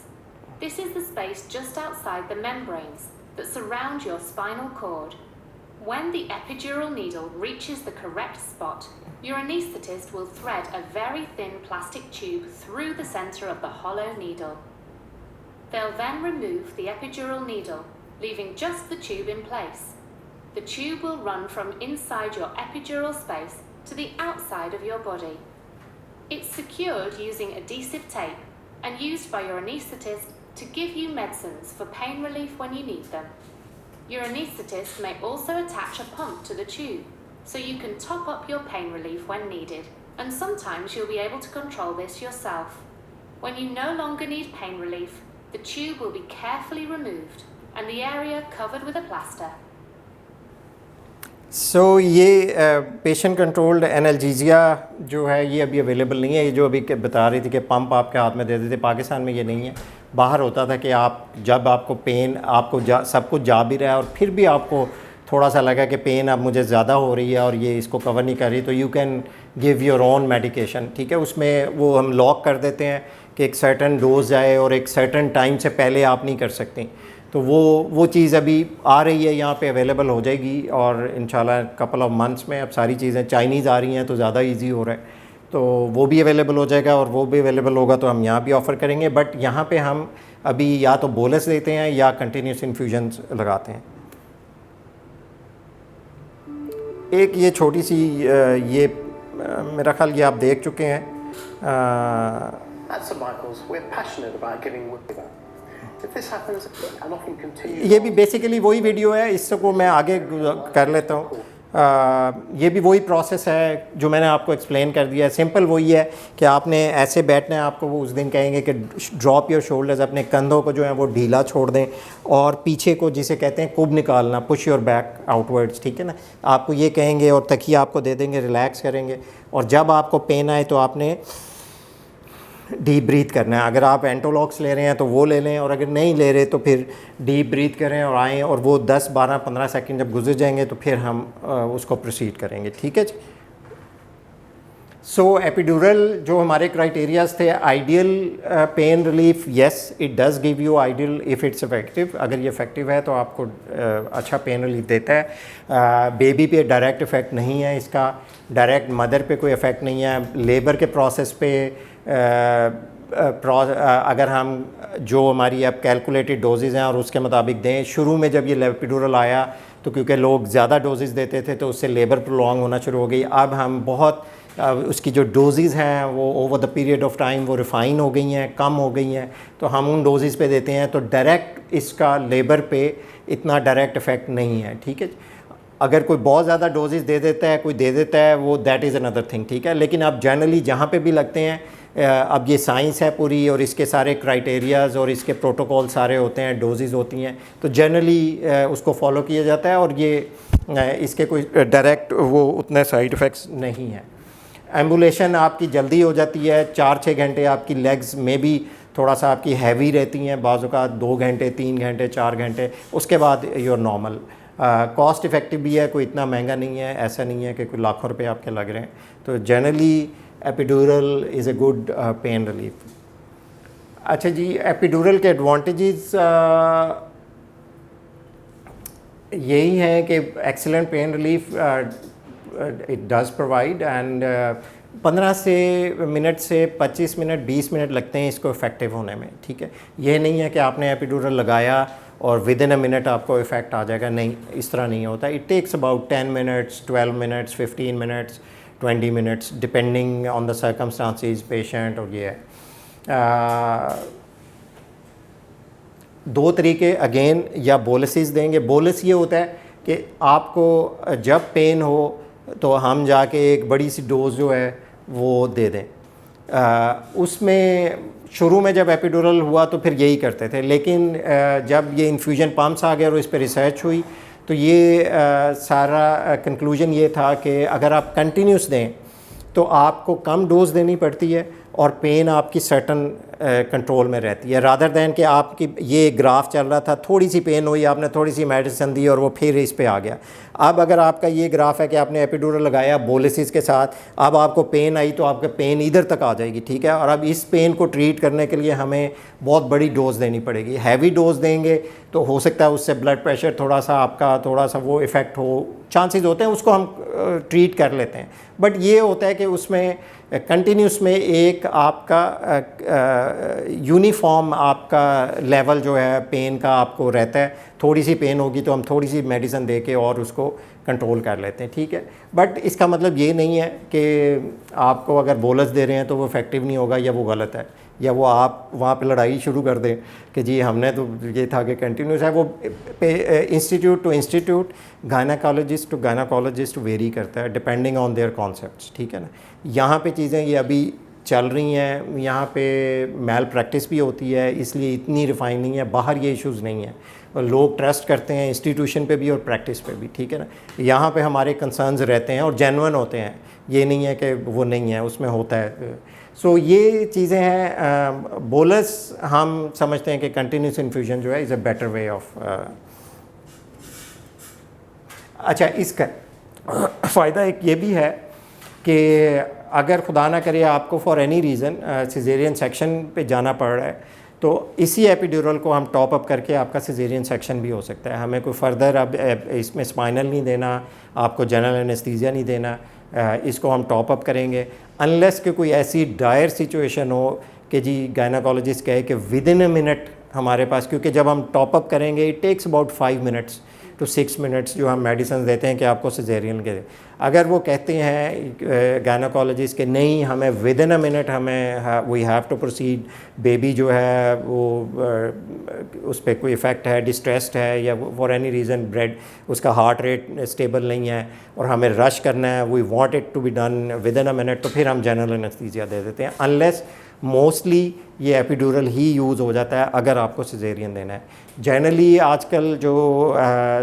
This is the space just outside the membranes that surround your spinal cord. When the epidural needle reaches the correct spot, your anaesthetist will thread a very thin plastic tube through the center of the hollow needle. They'll then remove the epidural needle, leaving just the tube in place. The tube will run from inside your epidural space to the outside of your body. It's secured using adhesive tape and used by your anaesthetist to give you medicines for pain relief when you need them. Your anaesthetist may also attach a pump to the tube, so you can top up your pain relief when needed, and sometimes you'll be able to control this yourself. When you no longer need pain relief, the tube will be carefully removed and the area covered with a plaster. सो ये patient controlled analgesia जो है ये अभी available नहीं है। ये जो अभी बता रही थी कि पंप आपके हाथ में दे देते, पाकिस्तान में ये नहीं है। बाहर होता था कि आप जब आपको पेन आपको सब कुछ जा भी रहा है और फिर भी आपको थोड़ा सा लगा कि पेन अब मुझे ज़्यादा हो रही है और ये इसको कवर नहीं कर रही, तो you can give your own medication, ठीक है। उसमें वो हम लॉक कर देते हैं कि एक सर्टन डोज जाए और एक सर्टन टाइम से पहले आप नहीं कर सकते। तो वो चीज़ अभी आ रही है, यहाँ पे अवेलेबल हो जाएगी और इंशाल्लाह कपल ऑफ मंथ्स में अब सारी चीज़ें चाइनीज़ आ रही हैं तो ज़्यादा इजी हो रहा है, तो वो भी अवेलेबल हो जाएगा और वो भी अवेलेबल होगा तो हम यहाँ भी ऑफ़र करेंगे। बट यहाँ पे हम अभी या तो बोलस देते हैं या कंटिन्यूस इन्फ्यूजन्स लगाते हैं। एक ये छोटी सी ये मेरा ख्याल ये आप देख चुके हैं। At St Michael's, we're passionate about giving If this happens and often continues, ये भी बेसिकली वही वीडियो है, इसको मैं आगे कर लेता हूँ। ये भी वही प्रोसेस है जो मैंने आपको एक्सप्लेन कर दिया है। सिंपल वही है कि आपने ऐसे बैठना है, आपको वो उस दिन कहेंगे कि ड्रॉप योर शोल्डर्स, अपने कंधों को जो है वो ढीला छोड़ दें और पीछे को जिसे कहते हैं कुब निकालना, पुश योर बैक आउटवर्ड्स, ठीक है ना। आपको ये कहेंगे और तकिया आपको दे देंगे, रिलैक्स करेंगे, और जब आपको पेन आए तो आपने डीप ब्रीथ करना है। अगर आप एंटोलॉक्स ले रहे हैं तो वो ले लें, और अगर नहीं ले रहे तो फिर डीप ब्रीथ करें और आएँ, और वो 10, 12, 15 सेकंड जब गुजर जाएंगे तो फिर हम उसको प्रोसीड करेंगे, ठीक है जी। सो एपिड्यूरल जो हमारे क्राइटेरियाज थे, ideal pain relief, yes it does give you ideal if it's effective. अगर ये इफेक्टिव है तो आपको अच्छा पेन रिलीफ देता है। बेबी पे डायरेक्ट इफ़ेक्ट नहीं है इसका, डायरेक्ट मदर पे कोई इफ़ेक्ट नहीं है। लेबर के प्रोसेस पे अगर हम जो हमारी अब कैलकुलेटेड डोजेज़ हैं और उसके मुताबिक दें, शुरू में जब ये एपिड्यूरल आया तो क्योंकि लोग ज़्यादा डोजेज़ देते थे तो उससे लेबर प्रोलॉन्ग होना शुरू हो गई। अब हम बहुत उसकी जो डोजेज़ हैं वो over the period of time वो रिफ़ाइन हो गई हैं, कम हो गई हैं, तो हम उन डोजेज़ पे देते हैं, तो डायरेक्ट इसका लेबर पे इतना डायरेक्ट इफ़ेक्ट नहीं है, ठीक है। अगर कोई बहुत ज़्यादा डोजेज़ दे देता है, कोई दे देता है, वो दैट इज़ अनदर थिंग, ठीक है। लेकिन अब जनरली जहाँ पे भी लगते हैं, अब ये साइंस है पूरी और इसके सारे क्राइटेरियाज़ और इसके प्रोटोकॉल सारे होते हैं, डोजेज़ होती हैं, तो जनरली उसको फॉलो किया जाता है, और ये इसके कोई डायरेक्ट वो उतने साइड इफ़ेक्ट्स नहीं हैं। एम्बुलेशन आपकी जल्दी हो जाती है, 4-6 घंटे आपकी लेग्स में भी थोड़ा सा आपकी हैवी रहती हैं, बाज़ औक़ात 2 घंटे, 3 घंटे, 4 घंटे, उसके बाद योर नॉर्मल। कॉस्ट इफ़ेक्टिव भी है, कोई इतना महंगा नहीं है, ऐसा नहीं है कि कोई लाखों रुपए आपके लग रहे हैं। तो generally epidural is a good pain relief. अच्छा जी, एपिड्यूरल के एडवांटेजेस यही हैं कि excellent pain relief it does provide, and 15 minute से 25 मिनट 20 मिनट लगते हैं इसको इफ़ेक्टिव होने में, ठीक है। ये नहीं है कि आपने एपिड्यूरल लगाया और विद इन अ मिनट आपको इफ़ेक्ट आ जाएगा, नहीं, इस तरह नहीं होता। It takes about 10 minutes, 12 minutes, 15 minutes, 20 minutes, depending on the circumstances patient. और ये है 2 तरीके अगेन, या बोलसिस देंगे। बोलस ये होता है कि आपको जब पेन हो तो हम जाके एक बड़ी सी डोज जो है वो दे दें। उसमें शुरू में जब एपिड्यूरल हुआ तो फिर यही करते थे, लेकिन जब ये इन्फ्यूजन पम्प्स आ गए और इस पर रिसर्च हुई तो ये सारा कंक्लूजन ये था कि अगर आप कंटिन्यूस दें तो आपको कम डोज देनी पड़ती है और पेन आपकी सर्टन कंट्रोल में रहती है, रादर दैन कि आपकी ये ग्राफ चल रहा था, थोड़ी सी पेन हुई, आपने थोड़ी सी मेडिसिन दी और वो फिर इस पे आ गया। अब अगर आपका ये ग्राफ है कि आपने एपिड्यूरल लगाया बोलिसिस के साथ, अब आपको पेन आई तो आपका पेन इधर तक आ जाएगी, ठीक है। और अब इस पेन को ट्रीट करने के लिए हमें बहुत बड़ी डोज देनी पड़ेगी। हैवी डोज देंगे तो हो सकता है उससे ब्लड प्रेशर थोड़ा सा वो इफ़ेक्ट हो, चांसेस होते हैं, उसको हम ट्रीट कर लेते हैं। बट ये होता है कि उसमें कंटिन्यूस में एक आपका यूनिफॉर्म आपका लेवल जो है पेन का आपको रहता है। थोड़ी सी पेन होगी तो हम थोड़ी सी मेडिसिन दे के और उसको कंट्रोल कर लेते हैं, ठीक है। बट इसका मतलब ये नहीं है कि आपको अगर बोलस दे रहे हैं तो वो इफ़ेक्टिव नहीं होगा, या वो गलत है, या वो आप वहाँ पे लड़ाई शुरू कर दें कि जी हमने तो ये था कि कंटिन्यूस है। वो institute to institute, gynaecologist to gynaecologist vary करता है डिपेंडिंग ऑन देयर कॉन्सेप्ट्स, ठीक है ना। यहाँ पे चीज़ें ये अभी चल रही हैं, यहाँ पे मैल प्रैक्टिस भी होती है, इसलिए इतनी रिफाइन नहीं है। बाहर ये इश्यूज़ नहीं है और लोग ट्रस्ट करते हैं इंस्टीट्यूशन पे भी और प्रैक्टिस पे भी, ठीक है ना। यहाँ पे हमारे कंसर्न्स रहते हैं और जेन्युइन होते हैं, ये नहीं है कि वो नहीं है, उसमें होता है। सो ये चीज़ें हैं। बोलस हम समझते हैं कि कंटिन्यूस इन्फ्यूजन जो है is a better way of. अच्छा, इसका फ़ायदा एक ये भी है कि अगर खुदा ना करे आपको for any reason caesarean section पे जाना पड़ रहा है तो इसी एपिड्यूरल को हम टॉप अप करके आपका सिजेरियन सेक्शन भी हो सकता है। हमें कोई फ़र्दर अब इसमें स्पाइनल नहीं देना, आपको जनरल एनेस्थीसिया नहीं देना, इसको हम टॉप अप करेंगे अनलेस कि कोई ऐसी डायर सिचुएशन हो कि जी गायनाकोलॉजिस्ट कहे कि विद इन अ मिनट हमारे पास, क्योंकि जब हम टॉप अप करेंगे it takes about 5 minutes to 6 minutes जो हम मेडिसिन देते हैं कि आपको सिजेरियन के। अगर वो कहते हैं गायनोकोलॉजिस्ट के नहीं, हमें विद इन अ मिनट हमें we have to proceed, baby जो है वो उस पर कोई इफ़ेक्ट है, डिस्ट्रेस्ड है, या फॉर एनी रीज़न ब्रेड उसका हार्ट रेट स्टेबल नहीं है और हमें रश करना है, we want it to be done within a minute, तो फिर हम जनरल एनेस्थीसिया दे देते हैं। अनलेस मोस्टली ये एपिड्यूरल ही यूज़ हो जाता है अगर आपको सिजेरियन देना है। जनरली आजकल जो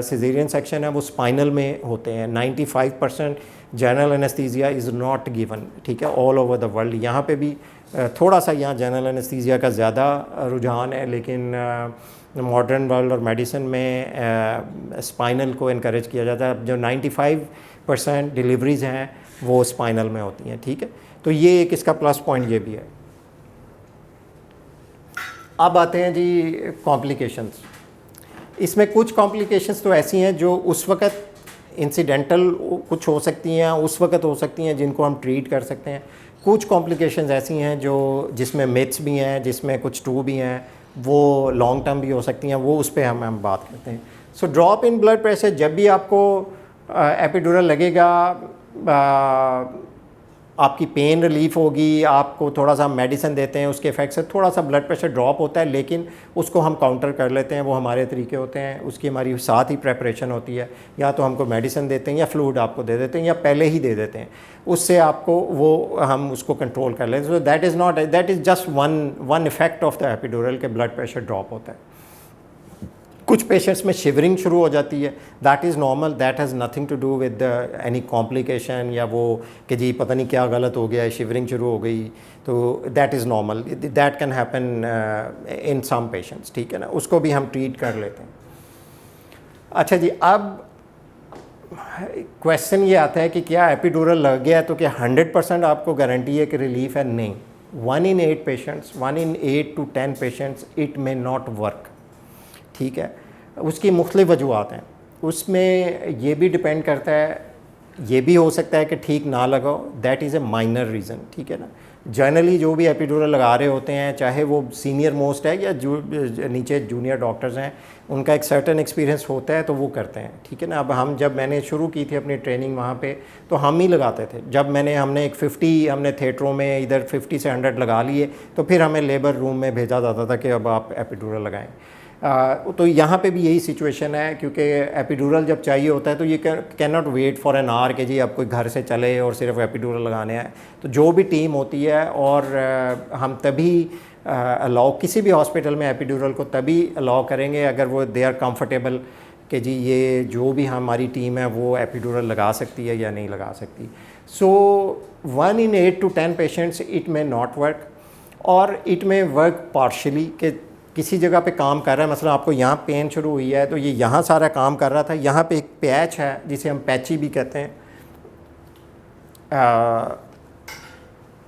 सिजेरियन सेक्शन है वो स्पाइनल में होते हैं। 95% general anaesthesia is not given, ठीक है, ऑल ओवर द वर्ल्ड। यहाँ पे भी थोड़ा सा यहाँ जनरल एनेस्थीसिया का ज़्यादा रुझान है, लेकिन मॉडर्न वर्ल्ड और मेडिसिन में स्पाइनल को इनकरेज किया जाता है। जो 95% डिलीवरीज़ हैं वो स्पाइनल में होती हैं, ठीक है। तो ये एक इसका प्लस पॉइंट ये भी है। अब आते हैं जी कॉम्प्लिकेशंस। इसमें कुछ कॉम्प्लिकेशंस तो ऐसी हैं जो उस वक़्त इंसिडेंटल कुछ हो सकती हैं, उस वक़्त हो सकती हैं, जिनको हम ट्रीट कर सकते हैं। कुछ कॉम्प्लिकेशंस ऐसी हैं जो जिसमें मिथ्स भी हैं, जिसमें कुछ ट्रू भी हैं, वो लॉन्ग टर्म भी हो सकती हैं, वो उस पर हम बात करते हैं। So drop in blood pressure, जब भी आपको एपिड्यूरल लगेगा, आपकी पेन रिलीफ होगी, आपको थोड़ा सा मेडिसिन देते हैं, उसके इफेक्ट से थोड़ा सा ब्लड प्रेशर ड्रॉप होता है, लेकिन उसको हम काउंटर कर लेते हैं। वो हमारे तरीके होते हैं, उसकी हमारी साथ ही प्रेपरेशन होती है। या तो हमको मेडिसिन देते हैं या फ्लूइड आपको दे देते हैं या पहले ही दे देते हैं, उससे आपको वो हम उसको कंट्रोल कर लेते हैं। So that is not, that is just one effect of the epidural के ब्लड प्रेशर ड्रॉप होता है। कुछ पेशेंट्स में शिवरिंग शुरू हो जाती है, that is normal, that has nothing to do with any complication, या वो कि जी पता नहीं क्या गलत हो गया है, शिवरिंग शुरू हो गई, तो that is normal, that can happen in some patients, ठीक है ना, उसको भी हम ट्रीट कर लेते हैं। अच्छा जी, अब क्वेश्चन ये आता है कि क्या एपिड्यूरल लग गया है तो क्या 100% आपको गारंटी है कि रिलीफ है? नहीं। 1 in 8 patients, 1 in 8 to 10 patients it may not work, ठीक है। उसकी मुख्तलिफ वजूहत हैं, उसमें ये भी डिपेंड करता है, ये भी हो सकता है कि ठीक ना लगाओ, that is a minor reason, ठीक है ना। जनरली जो भी एपिड्यूरल लगा रहे होते हैं, चाहे वो सीनियर मोस्ट है या जो नीचे जूनियर डॉक्टर्स हैं, उनका एक सर्टन एक्सपीरियंस होता है तो वो करते हैं, ठीक है ना। अब जब मैंने शुरू की थी अपनी ट्रेनिंग वहाँ पे, तो हम ही लगाते थे। जब हमने एक 50 हमने थिएटरों में इधर 50 से 100 लगा लिए, तो फिर हमें लेबर रूम में भेजा जाता था कि अब आप एपिड्यूरल लगाएं। तो यहाँ पे भी यही सिचुएशन है, क्योंकि एपिड्यूरल जब चाहिए होता है तो ये can not wait for an hour कि जी अब कोई घर से चले और सिर्फ एपिड्यूरल लगाने आए। तो जो भी टीम होती है, और हम तभी अलाउ किसी भी हॉस्पिटल में एपिड्यूरल को तभी अलाउ करेंगे अगर वो दे आर कंफर्टेबल कि जी ये जो भी हमारी टीम है वो एपिड्यूरल लगा सकती है या नहीं लगा सकती। सो 1 in 8 to 10 patients it may not work, और इट मे वर्क पार्शली, कि किसी जगह पे काम कर रहा है, मतलब आपको यहाँ पेन शुरू हुई है तो ये यहाँ सारा काम कर रहा था, यहाँ पे एक पैच है जिसे हम पैची भी कहते हैं,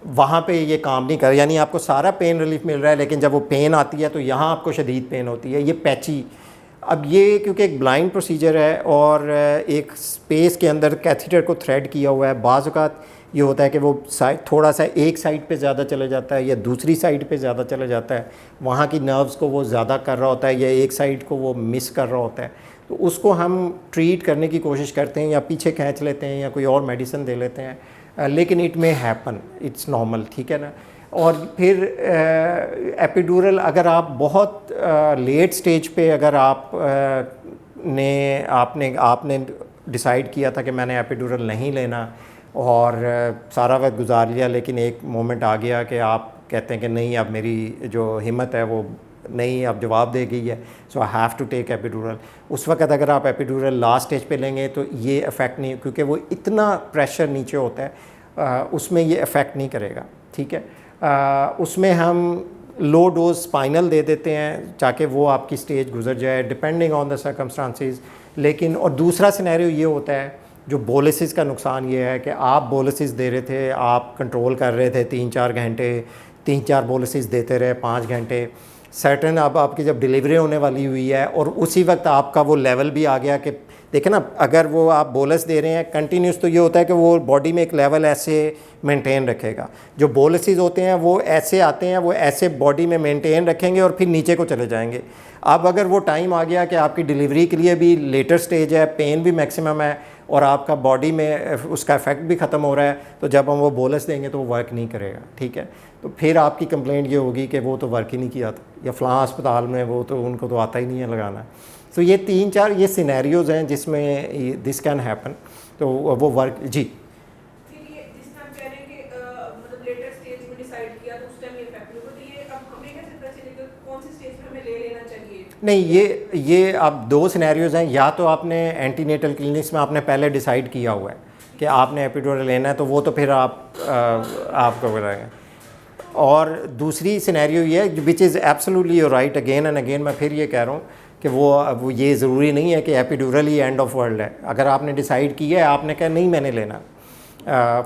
वहाँ पे ये काम नहीं कर रहा, यानी आपको सारा पेन रिलीफ मिल रहा है, लेकिन जब वो पेन आती है तो यहाँ आपको शदीद पेन होती है, ये पैची। अब ये क्योंकि एक ब्लाइंड प्रोसीजर है और एक स्पेस के अंदर कैथीटर को थ्रेड किया हुआ है, बाज़ औक़ात ये होता है कि वो साइड थोड़ा सा एक साइड पे ज़्यादा चले जाता है या दूसरी साइड पे ज़्यादा चले जाता है, वहाँ की नर्व्स को वो ज़्यादा कर रहा होता है या एक साइड को वो मिस कर रहा होता है, तो उसको हम ट्रीट करने की कोशिश करते हैं, या पीछे खींच लेते हैं या कोई और मेडिसिन दे लेते हैं, लेकिन it may happen, it's normal, ठीक है ना। और फिर एपिड्यूरल अगर आप बहुत लेट स्टेज पे अगर आपने डिसाइड किया था कि मैंने एपिड्यूरल नहीं लेना और सारा वक्त गुजार लिया, लेकिन एक मोमेंट आ गया कि आप कहते हैं कि नहीं, अब मेरी जो हिम्मत है वो नहीं अब जवाब दे गई है, so I have to take epidural. उस वक्त अगर आप एपिड्यूरल लास्ट स्टेज पे लेंगे तो ये इफ़ेक्ट नहीं, क्योंकि वो इतना प्रेशर नीचे होता है, उसमें ये इफ़ेक्ट नहीं करेगा, ठीक है। उसमें हम लो डोज स्पाइनल दे देते हैं ताकि वो आपकी स्टेज गुजर जाए, डिपेंडिंग ऑन द सर्कमस्टांसेस। लेकिन और दूसरा सिनेरियो ये होता है, जो बोलिसिस का नुकसान ये है कि आप बोलिसिस दे रहे थे, आप कंट्रोल कर रहे थे 3-4 घंटे, 3-4 बोलिसिस देते रहे 5 घंटे, सर्टन अब आपकी जब डिलीवरी होने वाली हुई है और उसी वक्त आपका वो लेवल भी आ गया कि देखें ना, अगर वो आप बोलस दे रहे हैं कंटिन्यूस, तो ये होता है कि वो बॉडी में एक लेवल ऐसे मेंटेन रखेगा। जो बोलसेस होते हैं वो ऐसे आते हैं, वो ऐसे बॉडी में मेंटेन रखेंगे और फिर नीचे को चले जाएंगे। अब अगर वो टाइम आ गया कि आपकी डिलीवरी के लिए भी लेटर स्टेज है, पेन भी मैक्सिमम है और आपका बॉडी में उसका इफेक्ट भी ख़त्म हो रहा है, तो जब हम वो बोलस देंगे तो वो वर्क नहीं करेगा, ठीक है। तो फिर आपकी कंप्लेंट ये होगी कि वो तो वर्क ही नहीं किया था, या फ़लाँ अस्पताल में वो तो उनको तो आता ही नहीं है लगाना। तो ये 3-4 ये सिनेरियोज़ हैं जिसमें दिस कैन हैपन। तो वो वर्क जी फिर ये जिसमें आप कह रहे हैं कि मतलब लेटर स्टेज में डिसाइड किया तो उस टाइम ये इफेक्ट होगा, तो ये अब हमें कैसे पता चलेगा कौन सी स्टेज पे हमें ले लेना चाहिए? नहीं, ये अब 2 सिनेरियोज़ हैं। या तो आपने एंटीनेटल क्लिनिक्स में आपने पहले डिसाइड किया हुआ है कि आपने एपिड्यूरल लेना है, तो वो तो फिर आपको बताएंगे। और दूसरी सिनेरियो ये है which is absolutely your right, again and again मैं फिर ये कह रहा हूँ कि वो ये ज़रूरी नहीं है कि epidural he end of world है। अगर आपने डिसाइड किया है, आपने कहा नहीं मैंने लेना,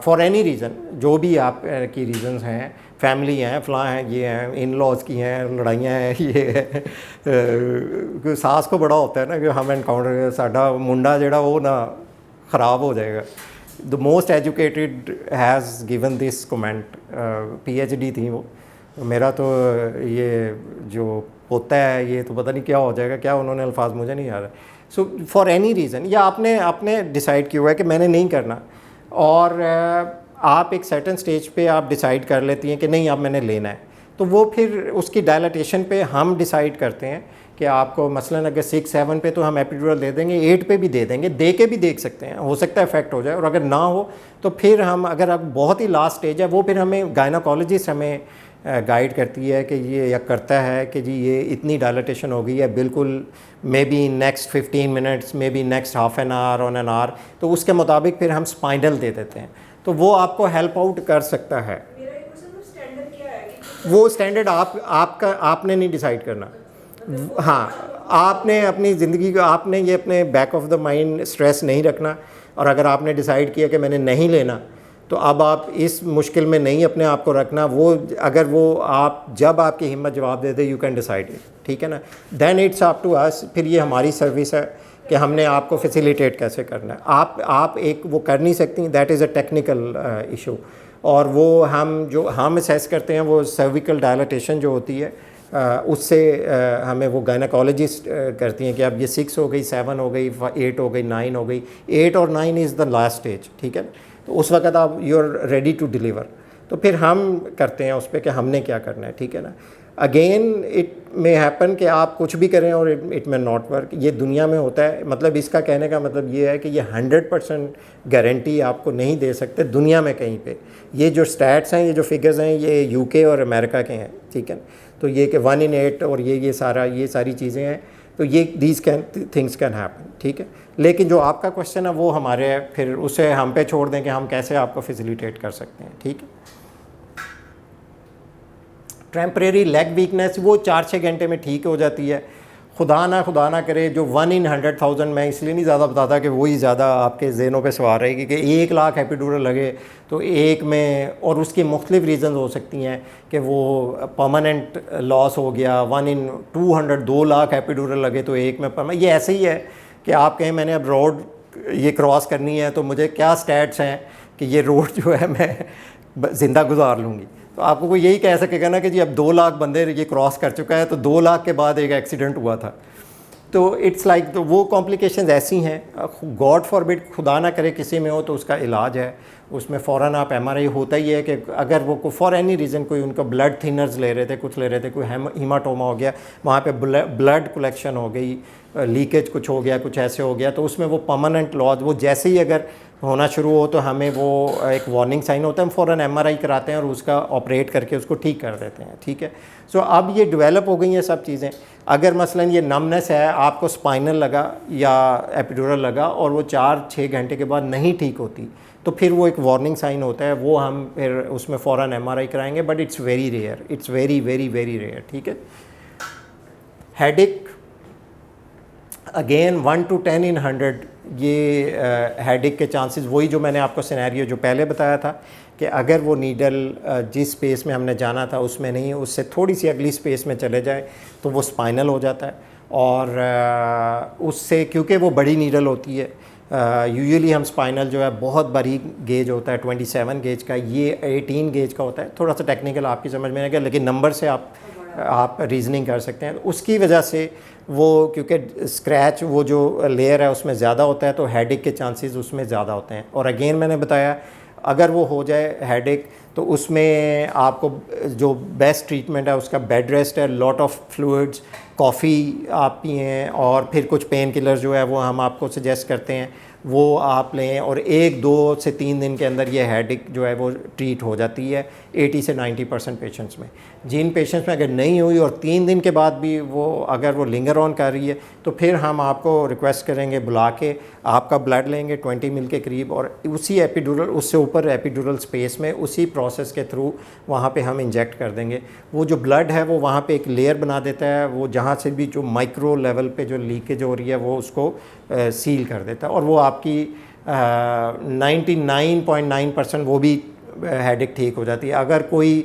फॉर एनी रीज़न, जो भी आप की रीज़न्स हैं, फैमिली हैं, फ़लाँ हैं, ये हैं, इन लॉज की हैं, लड़ाइयाँ हैं, ये है, सास को बड़ा होता है ना कि हम एनकाउंटर साडा मुंडा जड़ा वो ना ख़राब हो जाएगा। The most educated has given this comment, PhD थी वो। मेरा तो ये जो होता है ये तो पता नहीं क्या हो जाएगा, क्या उन्होंने अल्फाज मुझे नहीं आ रहा। सो फॉर एनी रीज़न, या आपने डिसाइड किया हुआ है कि मैंने नहीं करना, और आप एक सर्टेन स्टेज पे आप डिसाइड कर लेती हैं कि नहीं अब मैंने लेना है, तो वो फिर उसकी डायलिटेशन पे हम डिसाइड करते हैं कि आपको मसलन अगर 6-7 पे तो हम एपिड्यूरल दे देंगे, 8 पे भी दे देंगे, दे के भी देख सकते हैं, हो सकता है इफेक्ट हो जाए। और अगर ना हो तो फिर हम, अगर अब बहुत ही लास्ट स्टेज है, वो फिर हमें गायनाकोलॉजिस्ट हमें गाइड करती है कि ये या करता है कि जी ये इतनी डायलिटेशन हो गई है बिल्कुल, may be next 15 minutes, may be next half an hour on an hour, तो उसके मुताबिक फिर हम स्पाइनल दे देते हैं, तो वो आपको हेल्प आउट कर सकता है। मेरा एक क्वेश्चन, स्टैंडर्ड क्या है कि वो स्टैंडर्ड आपने नहीं डिसाइड करना। हाँ, आपने अपनी ज़िंदगी को, आपने ये अपने back of the mind stress नहीं रखना। और अगर आपने डिसाइड किया कि मैंने नहीं लेना, तो अब आप इस मुश्किल में नहीं अपने आप को रखना। वो अगर वो आप जब आपकी हिम्मत जवाब दे दे, यू कैन डिसाइड इट, ठीक है ना। Then it's up to us, फिर ये हमारी सर्विस है कि हमने आपको फैसिलिटेट कैसे करना है। आप एक वो कर नहीं सकती, that is a technical issue. और वो हम असेस करते हैं, वो सर्विकल डायलिटेशन जो होती है उससे हमें वो गायनाकोलॉजिस्ट करती हैं कि अब ये 6 हो गई, 7 हो गई, 8 हो गई, 9 हो गई। 8 और 9 इज़ द लास्ट स्टेज, ठीक है। तो उस वक्त आप you are ready to deliver, तो फिर हम करते हैं उस पर कि हमने क्या करना है, ठीक है ना। अगेन इट मे हैपन कि आप कुछ भी करें और इट मे नॉट वर्क, ये दुनिया में होता है। मतलब इसका कहने का मतलब ये है कि ये 100% गारंटी आपको नहीं दे सकते दुनिया में कहीं पे। ये जो स्टैट्स हैं, ये जो फिगर्स हैं, ये UK और अमेरिका के हैं, ठीक है। तो ये कि 1 in 8 और ये सारी चीज़ें हैं, तो ये दीज थिंग्स कैन हैपन, ठीक है। लेकिन जो आपका क्वेश्चन है वो हमारे, फिर उसे हम पे छोड़ दें कि हम कैसे आपको फैसिलिटेट कर सकते हैं, ठीक है। टेम्परेरी लेग वीकनेस वो 4-6 घंटे में ठीक हो जाती है। खुदा ना करे जो 1 in 100,000, मैं इसलिए नहीं ज़्यादा बताता कि वही ज़्यादा आपके ज़हनों पे सवार रहेगी कि 1 लाख एपिड्यूरल लगे तो एक में, और उसकी मुख्तलिफ रीज़न हो सकती हैं कि वो परमानेंट लॉस हो गया। 1 in 200, 2 लाख एपिड्यूरल लगे तो एक में परमानेंट। ये ऐसे ही है कि आप कहें मैंने अब रोड ये क्रॉस करनी है, तो मुझे क्या स्टैट्स हैं कि ये रोड जो है मैं ज़िंदा गुजार लूँगी। तो आपको कोई यही कह सकेगा ना कि जी अब 2 लाख बंदे ये क्रॉस कर चुका है, तो 2 लाख के बाद एक एक्सीडेंट हुआ था। तो इट्स लाइक तो वो कॉम्प्लिकेशंस ऐसी हैं, गॉड फॉरबिड खुदा ना करे किसी में हो तो उसका इलाज है। उसमें फ़ौरन आप MRI होता ही है कि अगर वो फॉर एनी रीज़न कोई उनका ब्लड थिनर्स ले रहे थे, कुछ ले रहे थे, कोई हीमाटोमा हो गया, वहाँ पे ब्लड कलेक्शन हो गई, लीकेज कुछ हो गया, कुछ ऐसे हो गया, तो उसमें वो परमानेंट लॉस, वो जैसे ही अगर होना शुरू हो तो हमें वो एक वार्निंग साइन होता है, हम फ़ौरन MRI कराते हैं और उसका ऑपरेट करके उसको ठीक कर देते हैं, ठीक है। सो अब ये डेवलप हो गई हैं सब चीज़ें। अगर मसलन ये नमनेस है, आपको स्पाइनल लगा या एपिड्यूरल लगा और वो 4-6 घंटे के बाद नहीं ठीक होती, तो फिर वो एक वार्निंग साइन होता है, वो हम फिर उसमें फ़ौरन MRI कराएंगे, but it's very rare, it's very very very rare, ठीक है। हेडेक अगेन 1 to 10 in 100 ये हेडेक के चांसेस, वही जो मैंने आपको सिनेरियो जो पहले बताया था कि अगर वो नीडल जिस स्पेस में हमने जाना था उसमें नहीं, उससे थोड़ी सी अगली स्पेस में चले जाए तो वो स्पाइनल हो जाता है। और उससे क्योंकि वो बड़ी नीडल होती है, यूजुअली हम स्पाइनल जो है बहुत बारीक गेज होता है 27 गेज का, ये 18 गेज का होता है। थोड़ा सा टेक्निकल आपकी समझ में आएगा, लेकिन नंबर से आप रीजनिंग कर सकते हैं। उसकी वजह से वो क्योंकि स्क्रैच वो जो लेयर है उसमें ज़्यादा होता है तो हेडेक के चांसेस उसमें ज़्यादा होते हैं। और अगेन मैंने बताया अगर वो हो जाए हेडेक तो उसमें आपको जो बेस्ट ट्रीटमेंट है उसका बेड रेस्ट है, लॉट ऑफ फ्लूइड्स, कॉफ़ी आप पिएँ और फिर कुछ पेन किलर जो है वो हम आपको सजेस्ट करते हैं वो आप लें, और 1-2 से 3 दिन के अंदर ये हेडेक जो है वो ट्रीट हो जाती है 80 से 90% पेशेंट्स में। जिन पेशेंट्स में अगर नहीं हुई और 3 दिन के बाद भी वो अगर वो लिंगर ऑन कर रही है तो फिर हम आपको रिक्वेस्ट करेंगे बुला के, आपका ब्लड लेंगे 20 ml के करीब, और उसी एपिड्यूरल, उससे ऊपर एपिड्यूरल स्पेस में उसी प्रोसेस के थ्रू वहाँ पे हम इंजेक्ट कर देंगे। वो जो ब्लड है वो वहाँ पे एक लेयर बना देता है, वो जहाँ से भी जो माइक्रो लेवल पे जो लीकेज हो रही है वो उसको सील कर देता है, और वो आपकी 99.9% वो भी हेडेक ठीक हो जाती है। अगर कोई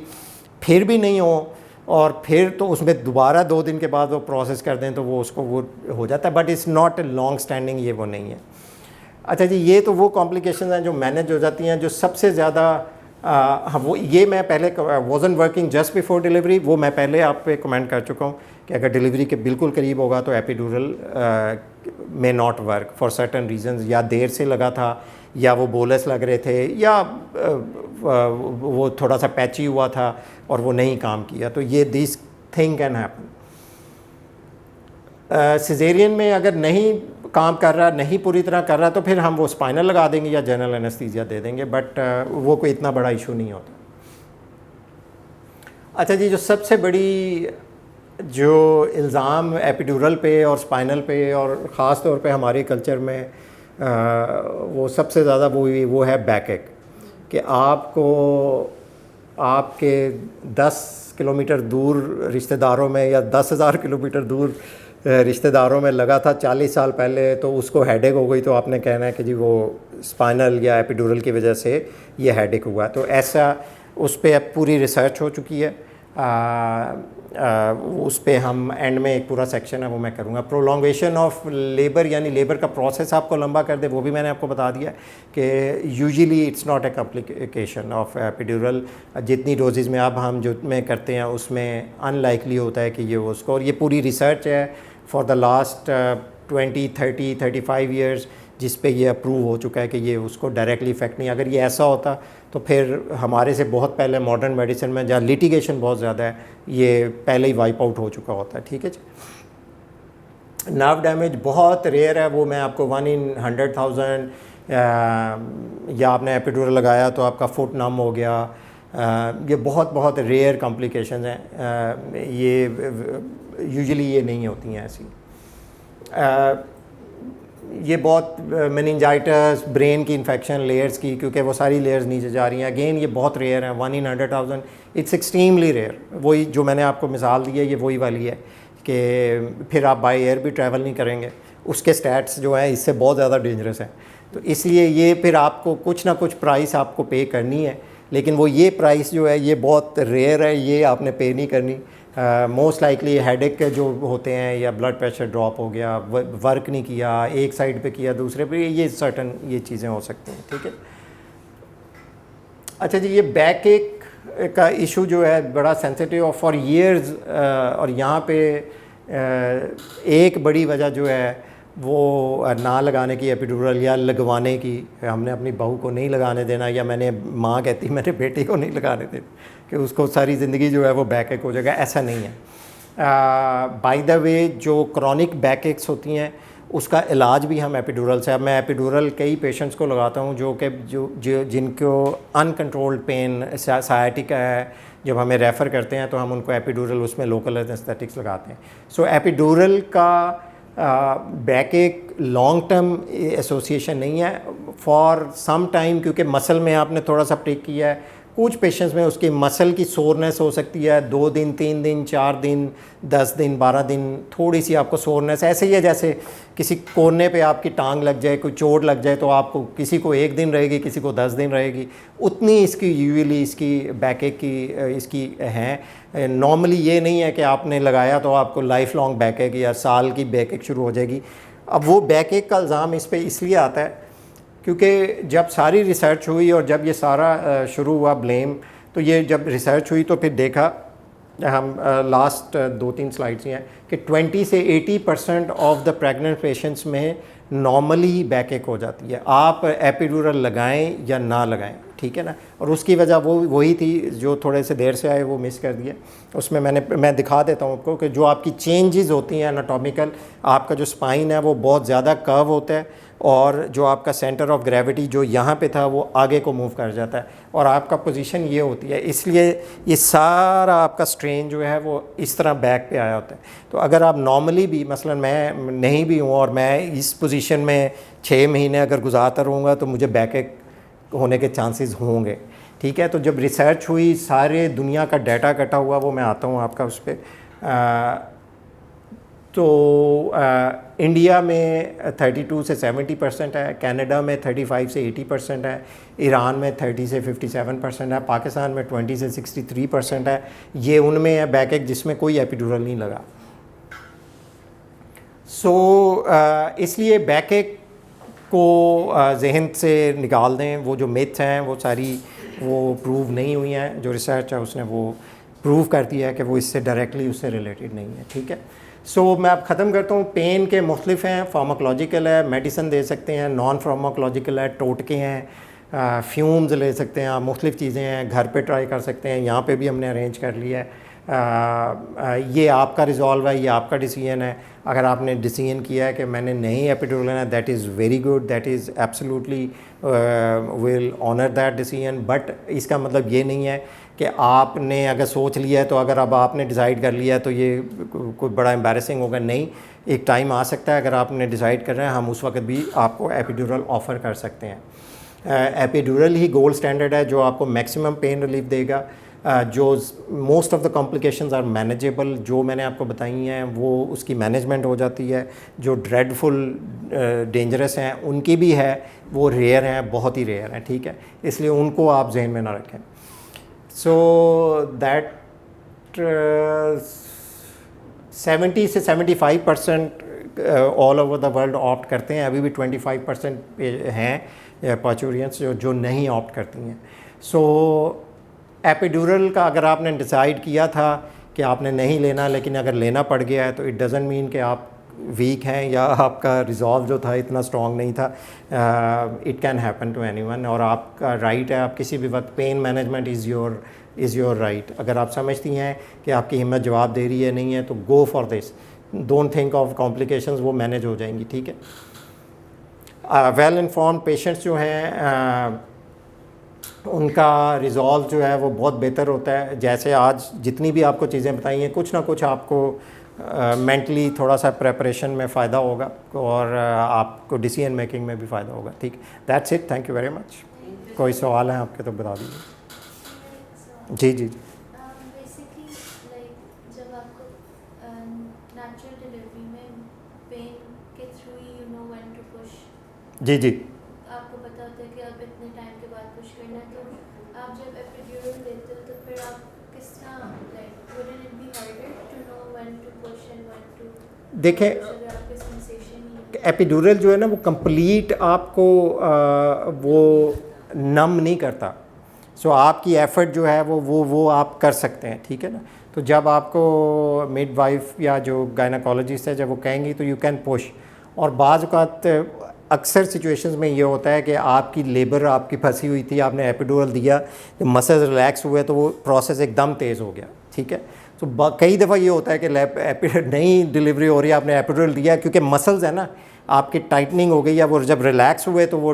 फिर भी नहीं हो और फिर तो उसमें दोबारा 2 दिन के बाद वो प्रोसेस कर दें तो वो उसको वो हो जाता है, but it's not a long standing, ये वो नहीं है। अच्छा जी, ये तो वो कॉम्प्लिकेशंस हैं जो मैनेज हो जाती हैं। जो सबसे ज़्यादा हाँ, वो ये मैं पहले वॉजन वर्किंग जस्ट बिफोर डिलीवरी, वो मैं पहले आप पे कमेंट कर चुका हूँ कि अगर डिलीवरी के बिल्कुल करीब होगा तो एपिड्यूरल में not work for certain reasons, या देर से लगा था, या वो बोलस लग रहे थे, या वो थोड़ा सा पैची हुआ था और वो नहीं काम किया, तो ये this thing can happen. Caesarean में अगर नहीं काम कर रहा, नहीं पूरी तरह कर रहा, तो फिर हम वो स्पाइनल लगा देंगे या जनरल एनेस्थीसिया दे देंगे, बट वो कोई इतना बड़ा इशू नहीं होता। अच्छा जी, जो सबसे बड़ी जो इल्ज़ाम एपिड्यूरल पे और स्पाइनल पे और ख़ास तौर पे हमारे कल्चर में वो सबसे ज़्यादा वो है बैक एक, कि आपको आपके 10 किलोमीटर दूर रिश्तेदारों में या 10,000 किलोमीटर दूर रिश्तेदारों में लगा था 40 साल पहले, तो उसको हेडेक हो गई तो आपने कहना है कि जी वो स्पाइनल या एपिड्यूरल की वजह से ये हेडेक हुआ। तो ऐसा उस पर अब पूरी रिसर्च हो चुकी है। उस पर हम एंड में एक पूरा सेक्शन है वो मैं करूँगा। प्रोलॉन्गेशन ऑफ लेबर, यानी लेबर का प्रोसेस आपको लंबा कर दे, वो भी मैंने आपको बता दिया कि usually it's not a complication of epidural. जितनी डोजेज़ में अब हम जो में करते हैं उसमें अनलाइकली होता है कि ये उसको, और ये पूरी रिसर्च है फॉर द लास्ट 20-30-35 ईयर्स जिस पे ये अप्रूव हो चुका है कि ये उसको डायरेक्टली इफेक्ट नहीं। अगर ये ऐसा होता तो फिर हमारे से बहुत पहले मॉडर्न मेडिसिन में जहाँ लिटिगेशन बहुत ज़्यादा है ये पहले ही वाइप आउट हो चुका होता है। ठीक है जी। नर्व डैमेज बहुत रेयर है, वो मैं आपको 1 in 100,000, या आपने एपिड्यूरल लगाया तो आपका फुट नम हो गया, ये बहुत रेयर कॉम्प्लिकेशंस हैं। ये यूजुअली ये नहीं होती हैं ऐसी। ये बहुत मेनिंजाइटिस, ब्रेन की इन्फेक्शन लेयर्स की, क्योंकि वो सारी लेयर्स नीचे जा रही हैं, अगेन ये बहुत रेयर है, 1 in 100,000, इट्स एक्सट्रीमली रेयर। वही जो मैंने आपको मिसाल दी है ये वही वाली है कि फिर आप बाय एयर भी ट्रैवल नहीं करेंगे, उसके स्टैट्स जो हैं इससे बहुत ज़्यादा डेंजरस हैं। तो इसलिए ये फिर आपको कुछ ना कुछ प्राइस आपको पे करनी है, लेकिन वो ये प्राइस जो है ये बहुत रेयर है, ये आपने पे नहीं करनी। मोस्ट लाइकली हेडेक के जो होते हैं या ब्लड प्रेशर ड्रॉप हो गया, वर्क नहीं किया, एक साइड पे किया दूसरे पे, ये सर्टन ये चीज़ें हो सकती हैं। ठीक है। अच्छा जी, ये बैक एक का इशू जो है बड़ा सेंसिटिव फॉर ईयर्स, और यहाँ पे एक बड़ी वजह जो है वो ना लगाने की एपिड्यूरल या लगवाने की, हमने अपनी बहू को नहीं लगाने देना, या मैंने माँ कहती मेरे बेटे को नहीं लगाने देना कि उसको सारी ज़िंदगी जो है वो बैक एक हो जाएगा, ऐसा नहीं है। बाय द वे जो क्रॉनिक बैक एक्स होती हैं उसका इलाज भी हम एपिड्यूरल से, अब मैं एपिड्यूरल कई पेशेंट्स को लगाता हूँ जो जिनको अनकंट्रोल्ड पेन साइटिका है, जब हमें रेफ़र करते हैं तो हम उनको एपिड्यूरल उसमें लोकल एनेस्थेटिक्स लगाते हैं। सो एपिड्यूरल का बैक एक लॉन्ग टर्म एसोसिएशन नहीं है, फॉर सम टाइम, क्योंकि मसल में आपने थोड़ा सा प्रिक किया है कुछ पेशेंट्स में उसकी मसल की सोरनेस हो सकती है 2 दिन 3 दिन 4 दिन 10 दिन 12 दिन, थोड़ी सी आपको सोरनेस ऐसे ही है जैसे किसी कोने पे आपकी टांग लग जाए, कोई चोट लग जाए तो आपको किसी को 1 दिन रहेगी, किसी को 10 दिन रहेगी, उतनी इसकी यूजुअली इसकी बैकएक की इसकी हैं। नॉर्मली ये नहीं है कि आपने लगाया तो आपको लाइफ लॉन्ग बैकएक या साल की बैकएक शुरू हो जाएगी। अब वो बैकएक का इल्ज़ाम इस पर इसलिए आता है क्योंकि जब सारी रिसर्च हुई और जब ये सारा शुरू हुआ ब्लेम, तो ये जब रिसर्च हुई तो फिर देखा हम लास्ट 2-3 स्लाइड्स हैं कि 20 से 80% ऑफ द प्रेग्नेंट पेशेंट्स में नॉर्मली बैकएक हो जाती है, आप एपिड्यूरल लगाएं या ना लगाएं, ठीक है ना। और उसकी वजह वही थी जो थोड़े से देर से आए वो मिस कर दिया। उसमें मैं दिखा देता हूँ आपको कि जो आपकी चेंजेस होती हैं एनाटॉमिकल, आपका जो स्पाइन है वो बहुत ज़्यादा कर्व होता है और जो आपका सेंटर ऑफ ग्रेविटी जो यहाँ पे था वो आगे को मूव कर जाता है और आपका पोजीशन ये होती है, इसलिए ये सारा आपका स्ट्रेन जो है वो इस तरह बैक पे आया होता है। तो अगर आप नॉर्मली भी मसलन मैं नहीं भी हूँ और मैं इस पोजीशन में 6 महीने अगर गुजारता रहूँगा तो मुझे बैक होने के चांसेस होंगे, ठीक है। तो जब रिसर्च हुई, सारे दुनिया का डाटा इकट्ठा हुआ, वो मैं आता हूँ आपका उस पर। तो इंडिया में 32 से 70% है, कनाडा में 35 से 80% है, ईरान में 30 से 57% है, पाकिस्तान में 20 से 63% है। ये उनमें है बैकएक जिसमें कोई एपिड्यूरल नहीं लगा। इसलिए बैकएक को जहन से निकाल दें, वो जो मिथ्स हैं वो सारी वो प्रूव नहीं हुई हैं, जो रिसर्च है उसने वो प्रूव कर दिया है कि वो इससे डायरेक्टली उससे रिलेटेड नहीं है, ठीक है। मैं अब ख़त्म करता हूँ। पेन के मुख्तलिफ हैं, फार्माकोलॉजिकल है, मेडिसिन दे सकते हैं, नॉन फार्माकोलॉजिकल है, टोटके हैं, फ्यूम्स ले सकते हैं आप, मुख्तलिफ चीज़ें हैं, घर पे ट्राई कर सकते हैं, यहाँ पे भी हमने अरेंज कर लिया है। ये आपका रिजॉल्व है, ये आपका डिसीजन है। अगर आपने डिसीजन किया है कि मैंने नहीं एपिड्यूरल लेना, that is very good, that is absolutely will honour that decision. But इसका मतलब ये नहीं है कि आपने अगर सोच लिया है तो अगर अब आपने डिसाइड कर लिया है तो ये कोई बड़ा एम्बैरेसिंग होगा, नहीं। एक टाइम आ सकता है अगर आपने डिसाइड कर रहे हैं, हम उस वक्त भी आपको एपिड्यूरल ऑफ़र कर सकते हैं। एपिड्यूरल ही गोल्ड स्टैंडर्ड है जो आपको मैक्सिमम पेन रिलीफ देगा, जो most of the complications are manageable, जो मैंने आपको बताई हैं वो उसकी मैनेजमेंट हो जाती है। जो ड्रेडफुल डेंजरस हैं उनकी भी है, वो रेयर हैं, बहुत ही रेयर हैं, ठीक है। इसलिए उनको आप जहन में ना रखें। So that 70 से 75% all over the world opt करते हैं, अभी भी 25% हैं पार्चुरियंस जो नहीं ऑप्ट करती हैं। एपिड्यूरल का अगर आपने डिसाइड किया था कि आपने नहीं लेना, लेकिन अगर लेना पड़ गया है तो इट डज़ंट मीन कि आप वीक हैं या आपका रिजॉल्व जो था इतना स्ट्रॉन्ग नहीं था। It can happen to anyone और आपका राइट है, आप किसी भी वक्त pain management is your right. अगर आप समझती हैं कि आपकी हिम्मत जवाब दे रही है नहीं है तो go for this, don't think of complications, वो मैनेज हो जाएंगी, ठीक है। वेल इन्फॉर्म पेशेंट्स जो हैं उनका रिजॉल्व जो है वो बहुत बेहतर होता है। जैसे आज जितनी भी आपको चीज़ें बताई हैं, कुछ ना कुछ आपको मेंटली थोड़ा सा प्रेपरेशन में फ़ायदा होगा और आपको डिसीजन मेकिंग में भी फ़ायदा होगा, ठीक। That's it, thank you very much. कोई सवाल है आपके तो बता दीजिए। जी जी बेसिकली लाइक जब आपको नेचुरल डिलीवरी में पेन के through you know when to push, जी जी आपको पता होता है कि अब इतने टाइम के बाद पुश करना है, तो आप जब एपिड्यूरल लेते हो तो फिर आप किस तरह like wouldn't it be harder to know when to push and when to देखें, आपके सेंसेशन एपिड्यूरल जो है ना वो कंप्लीट आपको वो नम नहीं करता। आपकी एफ़र्ट जो है वो आप कर सकते हैं, ठीक है ना। तो जब आपको मिडवाइफ या जो गायनाकोलॉजिस्ट है जब वो कहेंगी तो यू कैन पुश, और बाज़ औक़ात अक्सर सिचुएशंस में ये होता है कि आपकी लेबर आपकी फंसी हुई थी, आपने एपिड्यूरल दिया, जब मसल्स रिलैक्स हुए तो वो प्रोसेस एकदम तेज़ हो गया, ठीक है। कई दफ़ा ये होता है कि नहीं डिलीवरी हो रही है, आपने एपिड्यूरल दिया क्योंकि मसल्स है ना आपकी टाइटनिंग हो गई है, वो जब रिलैक्स हुए तो वो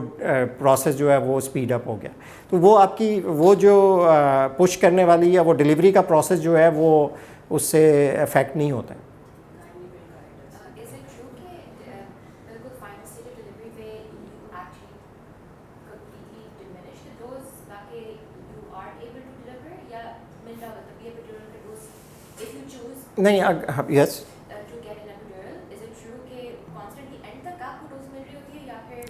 प्रोसेस जो है वो स्पीड अप हो गया। तो वो आपकी वो जो पुश करने वाली या वो डिलीवरी का प्रोसेस जो है वो उससे अफेक्ट नहीं होता है। Is it true कि बिल्कुल final stage of delivery पे you actually completely diminish the dose ताकि you are able क्या होता है epidural का dose if you choose नहीं, yes, to get an epidural, is it true कि constantly end तक आपको डोज मिल रही होती है या फिर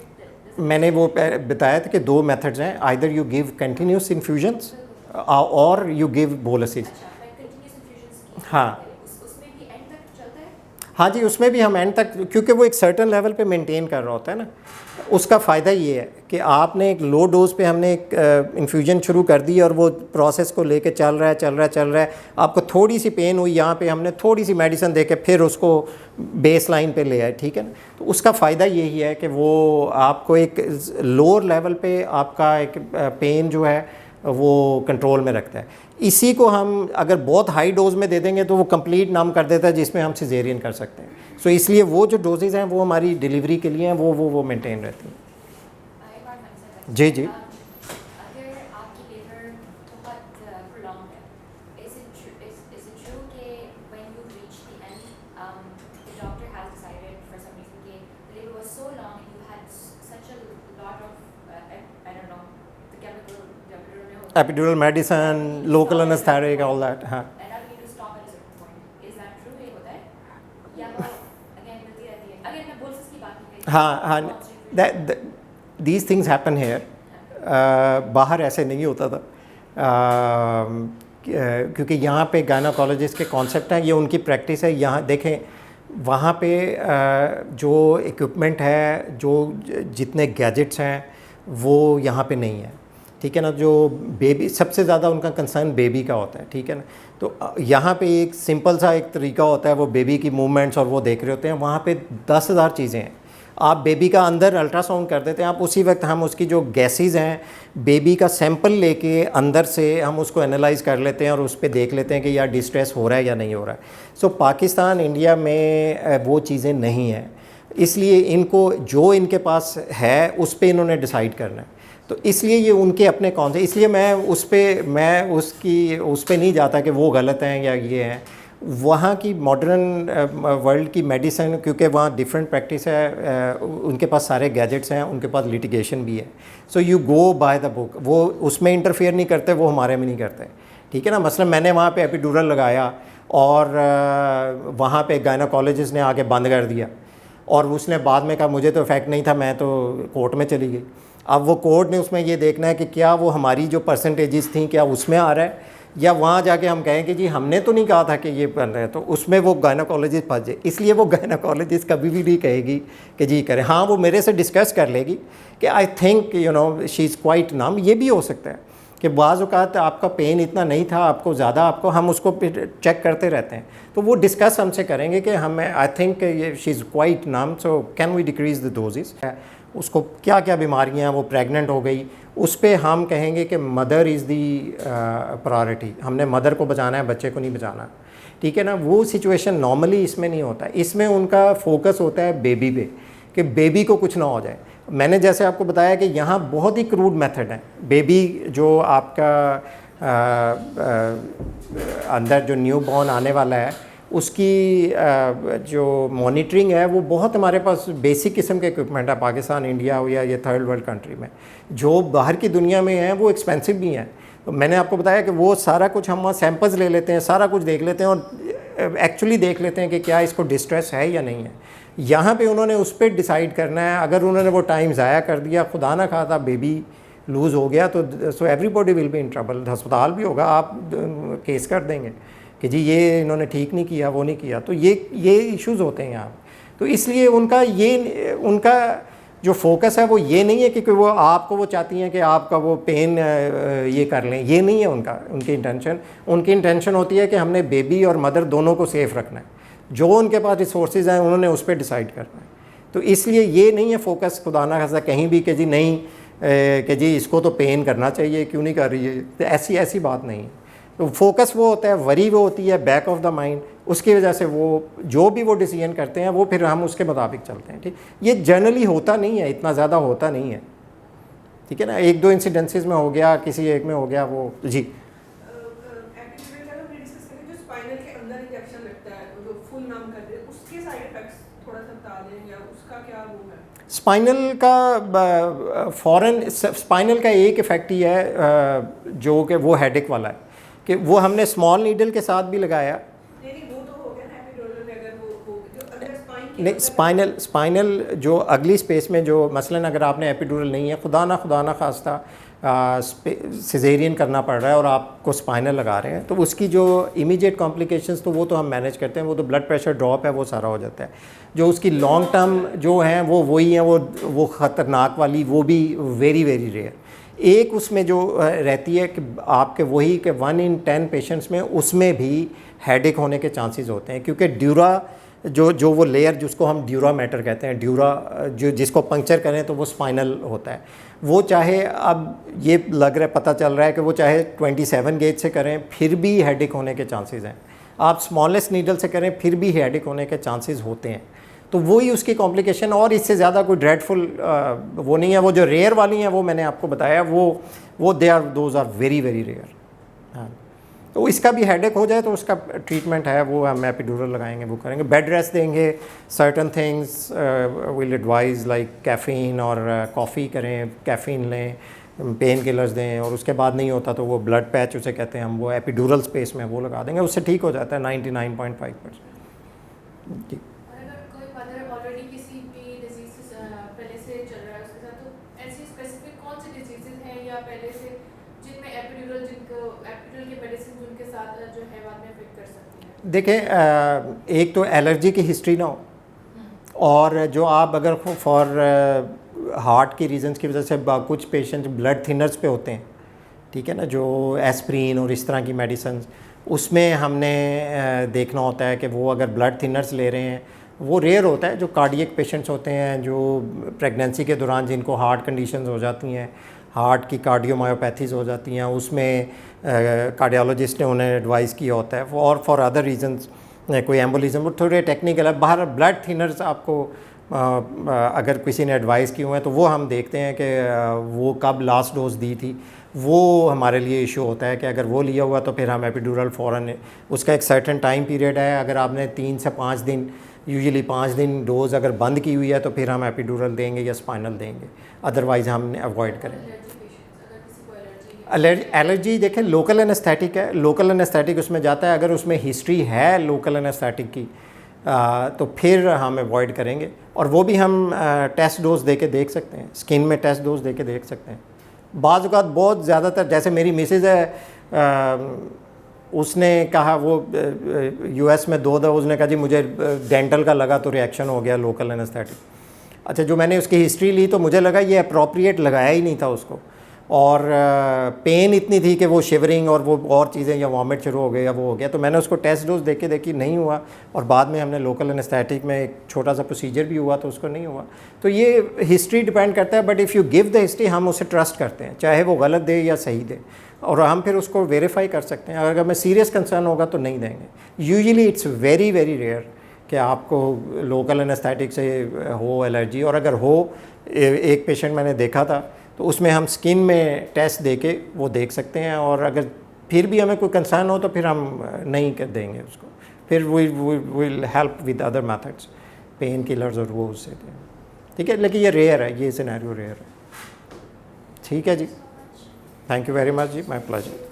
मैंने वो बताया था कि 2 मेथड्स हैं, either you give continuous infusions और यू गिव बोलसिस। अच्छा मैं कंटिन्यूस इन्फ्यूजन्स की हाँ उसमें भी एंड तक चलता है? हाँ जी, उसमें भी हम एंड तक, क्योंकि वो एक सर्टन लेवल पे मेंटेन कर रहा होता है ना, उसका फ़ायदा ये है कि आपने एक लो डोज पे हमने एक इन्फ्यूजन शुरू कर दी और वो प्रोसेस को लेके चल रहा है, आपको थोड़ी सी पेन हुई, यहाँ पे हमने थोड़ी सी मेडिसिन दे के फिर उसको बेस लाइन पे ले आए, ठीक है ना। तो उसका फ़ायदा यही है कि वो आपको एक लोअर लेवल पे आपका एक पेन जो है वो कंट्रोल में रखता है। इसी को हम अगर बहुत हाई डोज में दे देंगे तो वो कंप्लीट नम कर देता है, जिसमें हम सिजेरियन कर सकते हैं। सो इसलिए वो जो डोजेज़ हैं वो हमारी डिलीवरी के लिए हैं, वो मेंटेन रहती हैं। जी जी, अगर आपकी लेबर बहुत prolonged है, is it true कि when you reach the end, the doctor has decided for some reason कि the labor was so long and you had such a lot of I don't know the chemical epidural में होता है epidural medicine, local anaesthetic, all that, हाँ। and now you need to stop at a certain point, is that true? ये होता है या वो again मिलती रहती है? अगर मैं बोलसिस की बात नहीं कर हाँ, दीज थिंग्स हैपन हेयर, बाहर ऐसे नहीं होता था, क्योंकि यहाँ पे गायनोकोलॉजिस्ट के कॉन्सेप्ट हैं, ये उनकी प्रैक्टिस है। यहाँ देखें, वहाँ पे जो इक्विपमेंट है, जो जितने गैजेट्स हैं वो यहाँ पे नहीं है, ठीक है ना। जो बेबी, सबसे ज़्यादा उनका कंसर्न बेबी का होता है, ठीक है ना। तो यहाँ पे एक सिंपल सा एक तरीका होता है, वो बेबी की मूवमेंट्स और वो देख रहे होते हैं। वहाँ पे 10,000 चीज़ें हैं। आप बेबी का अंदर अल्ट्रासाउंड कर देते हैं, आप उसी वक्त हम उसकी जो गैसेस हैं, बेबी का सैंपल लेके अंदर से हम उसको एनालाइज कर लेते हैं और उस पर देख लेते हैं कि यार डिस्ट्रेस हो रहा है या नहीं हो रहा है। सो पाकिस्तान, इंडिया में वो चीज़ें नहीं हैं, इसलिए इनको जो इनके पास है उस पर इन्होंने डिसाइड करना है। तो इसलिए ये उनके अपने कौन से, इसलिए मैं उस पर नहीं जाता कि वो गलत हैं या ये हैं। वहाँ की मॉडर्न वर्ल्ड की मेडिसिन, क्योंकि वहाँ डिफरेंट प्रैक्टिस है, उनके पास सारे गैजेट्स हैं, उनके पास लिटिगेशन भी है। So you go by the book, वो उसमें इंटरफेयर नहीं करते, वो हमारे में नहीं करते, ठीक है ना। मसलन मैंने वहाँ पे एपिड्यूरल लगाया और वहाँ पे गायनोकोलॉजिस्ट ने आके बंद कर दिया और उसने बाद में कहा मुझे तो इफेक्ट नहीं था, मैं तो कोर्ट में चली गई। अब वो कोर्ट ने उसमें ये देखना है कि क्या वो हमारी जो परसेंटेजेस थी क्या उसमें आ रहा है, या वहाँ जाके हम कहें कि जी हमने तो नहीं कहा था कि ये बन रहे हैं, तो उसमें वो गायनोकोलॉजिस्ट फंस जाए। इसलिए वो गायनोकोलॉजिस्ट कभी भी नहीं कहेगी कि जी करें। हाँ, वो मेरे से डिस्कस कर लेगी कि I think you know she is quite numb. ये भी हो सकता है कि बाज़ औक़ात आपका पेन इतना नहीं था, आपको ज़्यादा, आपको हम उसको चेक करते रहते हैं, तो वो डिस्कस हमसे करेंगे कि हमें आई थिंक ये she is quite numb, so can we decrease the doses. उसको क्या क्या बीमारियाँ, वो प्रेग्नेंट हो गई, उस पर हम कहेंगे कि मदर इज़ दी प्रायोरिटी, हमने मदर को बचाना है, बच्चे को नहीं बचाना, ठीक है ना। वो सिचुएशन नॉर्मली इसमें नहीं होता, इसमें उनका फोकस होता है बेबी पे कि बेबी को कुछ ना हो जाए। मैंने जैसे आपको बताया कि यहाँ बहुत ही क्रूड मेथड है। बेबी जो आपका अंदर जो न्यू बॉर्न आने वाला है उसकी जो मॉनिटरिंग है वो बहुत हमारे पास बेसिक किस्म के इक्विपमेंट है पाकिस्तान, इंडिया हो या ये थर्ड वर्ल्ड कंट्री में। जो बाहर की दुनिया में हैं वो एक्सपेंसिव भी हैं। तो मैंने आपको बताया कि वो सारा कुछ हम वहाँ सैंपल्स ले लेते हैं, सारा कुछ देख लेते हैं और एक्चुअली देख लेते हैं कि क्या इसको डिस्ट्रेस है या नहीं है। यहाँ पे उन्होंने उस पर डिसाइड करना है। अगर उन्होंने वो टाइम ज़ाया कर दिया, खुदा ना खाता बेबी लूज़ हो गया, तो so everybody will be in trouble. अस्पताल भी होगा, आप केस कर देंगे कि जी ये इन्होंने ठीक नहीं किया, वो नहीं किया। तो ये इश्यूज़ होते हैं यहाँ। तो इसलिए उनका जो फोकस है वो ये नहीं है कि वो आपको वो चाहती हैं कि आपका वो पेन ये कर लें, ये नहीं है उनकी इंटेंशन। उनकी इंटेंशन होती है कि हमने बेबी और मदर दोनों को सेफ़ रखना है। जो उनके पास रिसोर्सेज हैं उन्होंने उस पर डिसाइड करना है। तो इसलिए ये नहीं है फोकस खुदा ना खासा कहीं भी कि जी नहीं कि जी इसको तो पेन करना चाहिए, क्यों नहीं कर रही है, तो ऐसी बात नहीं है। तो फोकस वो होता है, वरी वो होती है बैक ऑफ द माइंड, उसकी वजह से वो जो भी वो डिसीजन करते हैं वो फिर हम उसके मुताबिक चलते हैं। ठीक, ये जनरली होता नहीं है, इतना ज़्यादा होता नहीं है, ठीक है ना। 1-2 इंसिडेंसेस में हो गया, किसी एक में हो गया वो। जी स्पाइनल का फ़ौरन स्पाइनल का एक इफ़ेक्ट ही है जो कि वो हेडेक वाला है कि वो हमने स्मॉल नीडल के साथ भी लगाया। नहीं वो तो हो गया ना एपिड्यूरल में, अगर वो जो अंदर स्पाइन की नहीं, स्पाइनल जो अगली स्पेस में जो मसलन अगर आपने एपिड्यूरल नहीं है, खुदा ना खास्ता सिजेरियन करना पड़ रहा है और आपको स्पाइनल लगा रहे हैं, तो उसकी जो इमीडिएट कॉम्प्लिकेशंस तो वो तो हम मैनेज करते हैं, वो तो ब्लड प्रेशर ड्रॉप है वो सारा हो जाता है। जो उसकी लॉन्ग टर्म जो हैं वो वही हैं, वो ख़तरनाक वाली, वो भी वेरी वेरी रेयर। एक उसमें जो रहती है कि आपके वही कि 1 in 10 पेशेंट्स में उसमें भी हेडेक होने के चांसेस होते हैं, क्योंकि ड्यूरा जो वो लेयर जिसको हम ड्यूरा मैटर कहते हैं, ड्यूरा जो जिसको पंक्चर करें तो वो स्पाइनल होता है। वो चाहे अब ये लग रहा है, पता चल रहा है कि वो चाहे 27 गेज से करें फिर भी हेडेक होने के चांसेस हैं, आप स्मॉलेस्ट नीडल से करें फिर भी हेडेक होने के चांसेस होते हैं। तो वही उसकी कॉम्प्लिकेशन, और इससे ज़्यादा कोई ड्रेडफुल वो नहीं है। वो जो रेयर वाली हैं वो मैंने आपको बताया, वो those are very very rare. हाँ, तो इसका भी हेडेक हो जाए तो उसका ट्रीटमेंट है, वो हम एपिड्यूरल लगाएंगे, वो करेंगे, बेड रेस्ट देंगे, certain things will advise like caffeine और कॉफ़ी करें, कैफ़ीन लें, पेन किलर्स दें, और उसके बाद नहीं होता तो वो ब्लड पैच उसे कहते हैं हम, वो एपिड्यूरल स्पेस में वो लगा देंगे, उससे ठीक हो जाता है 99.5%। जी। देखें, एक तो एलर्जी की हिस्ट्री ना हो, और जो आप अगर फॉर हार्ट की रीजंस की वजह से कुछ पेशेंट ब्लड थिनर्स पे होते हैं, ठीक है ना, जो एस्प्रिन और इस तरह की मेडिसिन, उसमें हमने देखना होता है कि वो अगर ब्लड थिनर्स ले रहे हैं, वो रेयर होता है। जो कार्डियक पेशेंट्स होते हैं, जो प्रेगनेंसी के दौरान जिनको हार्ट कंडीशंस हो जाती हैं, हार्ट की कार्डियोमायोपैथीज़ हो जाती हैं, उसमें कार्डियोलॉजिस्ट ने उन्हें एडवाइस किया होता है, और फॉर अदर रीजंस कोई एम्बोलिज्म, वो थोड़े टेक्निकल है। बाहर ब्लड थिनर्स आपको अगर किसी ने एडवाइस किए हुए हैं तो वो हम देखते हैं कि वो कब लास्ट डोज दी थी, वो हमारे लिए इशू होता है कि अगर वो लिया हुआ तो फिर हम एपिड्यूरल फ़ौरन, उसका एक सर्टेन टाइम पीरियड है, अगर आपने 3 से 5 दिन, यूजुअली 5 दिन डोज़ अगर बंद की हुई है तो फिर हम एपिड्यूरल देंगे या स्पाइनल देंगे, अदरवाइज़ हम अवॉइड करेंगे। एलर्जी देखें, लोकल एनेस्थेटिक है, लोकल एनेस्थेटिक उसमें जाता है, अगर उसमें हिस्ट्री है लोकल एनेस्थेटिक की तो फिर हम अवॉइड करेंगे, और वो भी हम टेस्ट डोज दे के देख सकते हैं, स्किन में टेस्ट डोज दे के देख सकते हैं। बाज़ औक़ात बहुत ज़्यादातर, जैसे मेरी मिसेज़ है, उसने कहा वो यूएस में 2 दफ़ा उसने कहा जी मुझे डेंटल का लगा तो रिएक्शन हो गया लोकल एनेस्थेटिक। अच्छा, जो मैंने उसकी हिस्ट्री ली तो मुझे लगा ये अप्रोप्रिएट लगाया ही नहीं था उसको, और पेन इतनी थी कि वो शिवरिंग और वो और चीज़ें, या वॉमिट शुरू हो गए या वो हो गया, तो मैंने उसको टेस्ट डोज देके देखी, नहीं हुआ, और बाद में हमने लोकल एनेस्थेटिक में एक छोटा सा प्रोसीजर भी हुआ तो उसको नहीं हुआ। तो ये हिस्ट्री डिपेंड करता है, but if you give the history हम उसे ट्रस्ट करते हैं, चाहे वो गलत दे या सही दे, और हम फिर उसको वेरीफाई कर सकते हैं। अगर हमें सीरियस कंसर्न होगा तो नहीं देंगे। Usually it's very very rare कि आपको लोकल एनेस्थेटिक से हो एलर्जी, और अगर हो, एक पेशेंट मैंने देखा था तो उसमें हम स्किन में टेस्ट दे के वो देख सकते हैं, और अगर फिर भी हमें कोई कंसर्न हो तो फिर हम नहीं कर देंगे उसको, फिर will help with other methods, pain killers और वो उससे, ठीक है। लेकिन ये रेयर है, ये सिनेरियो रेयर है। ठीक है जी, थैंक यू वेरी मच जी, माय प्लेजर।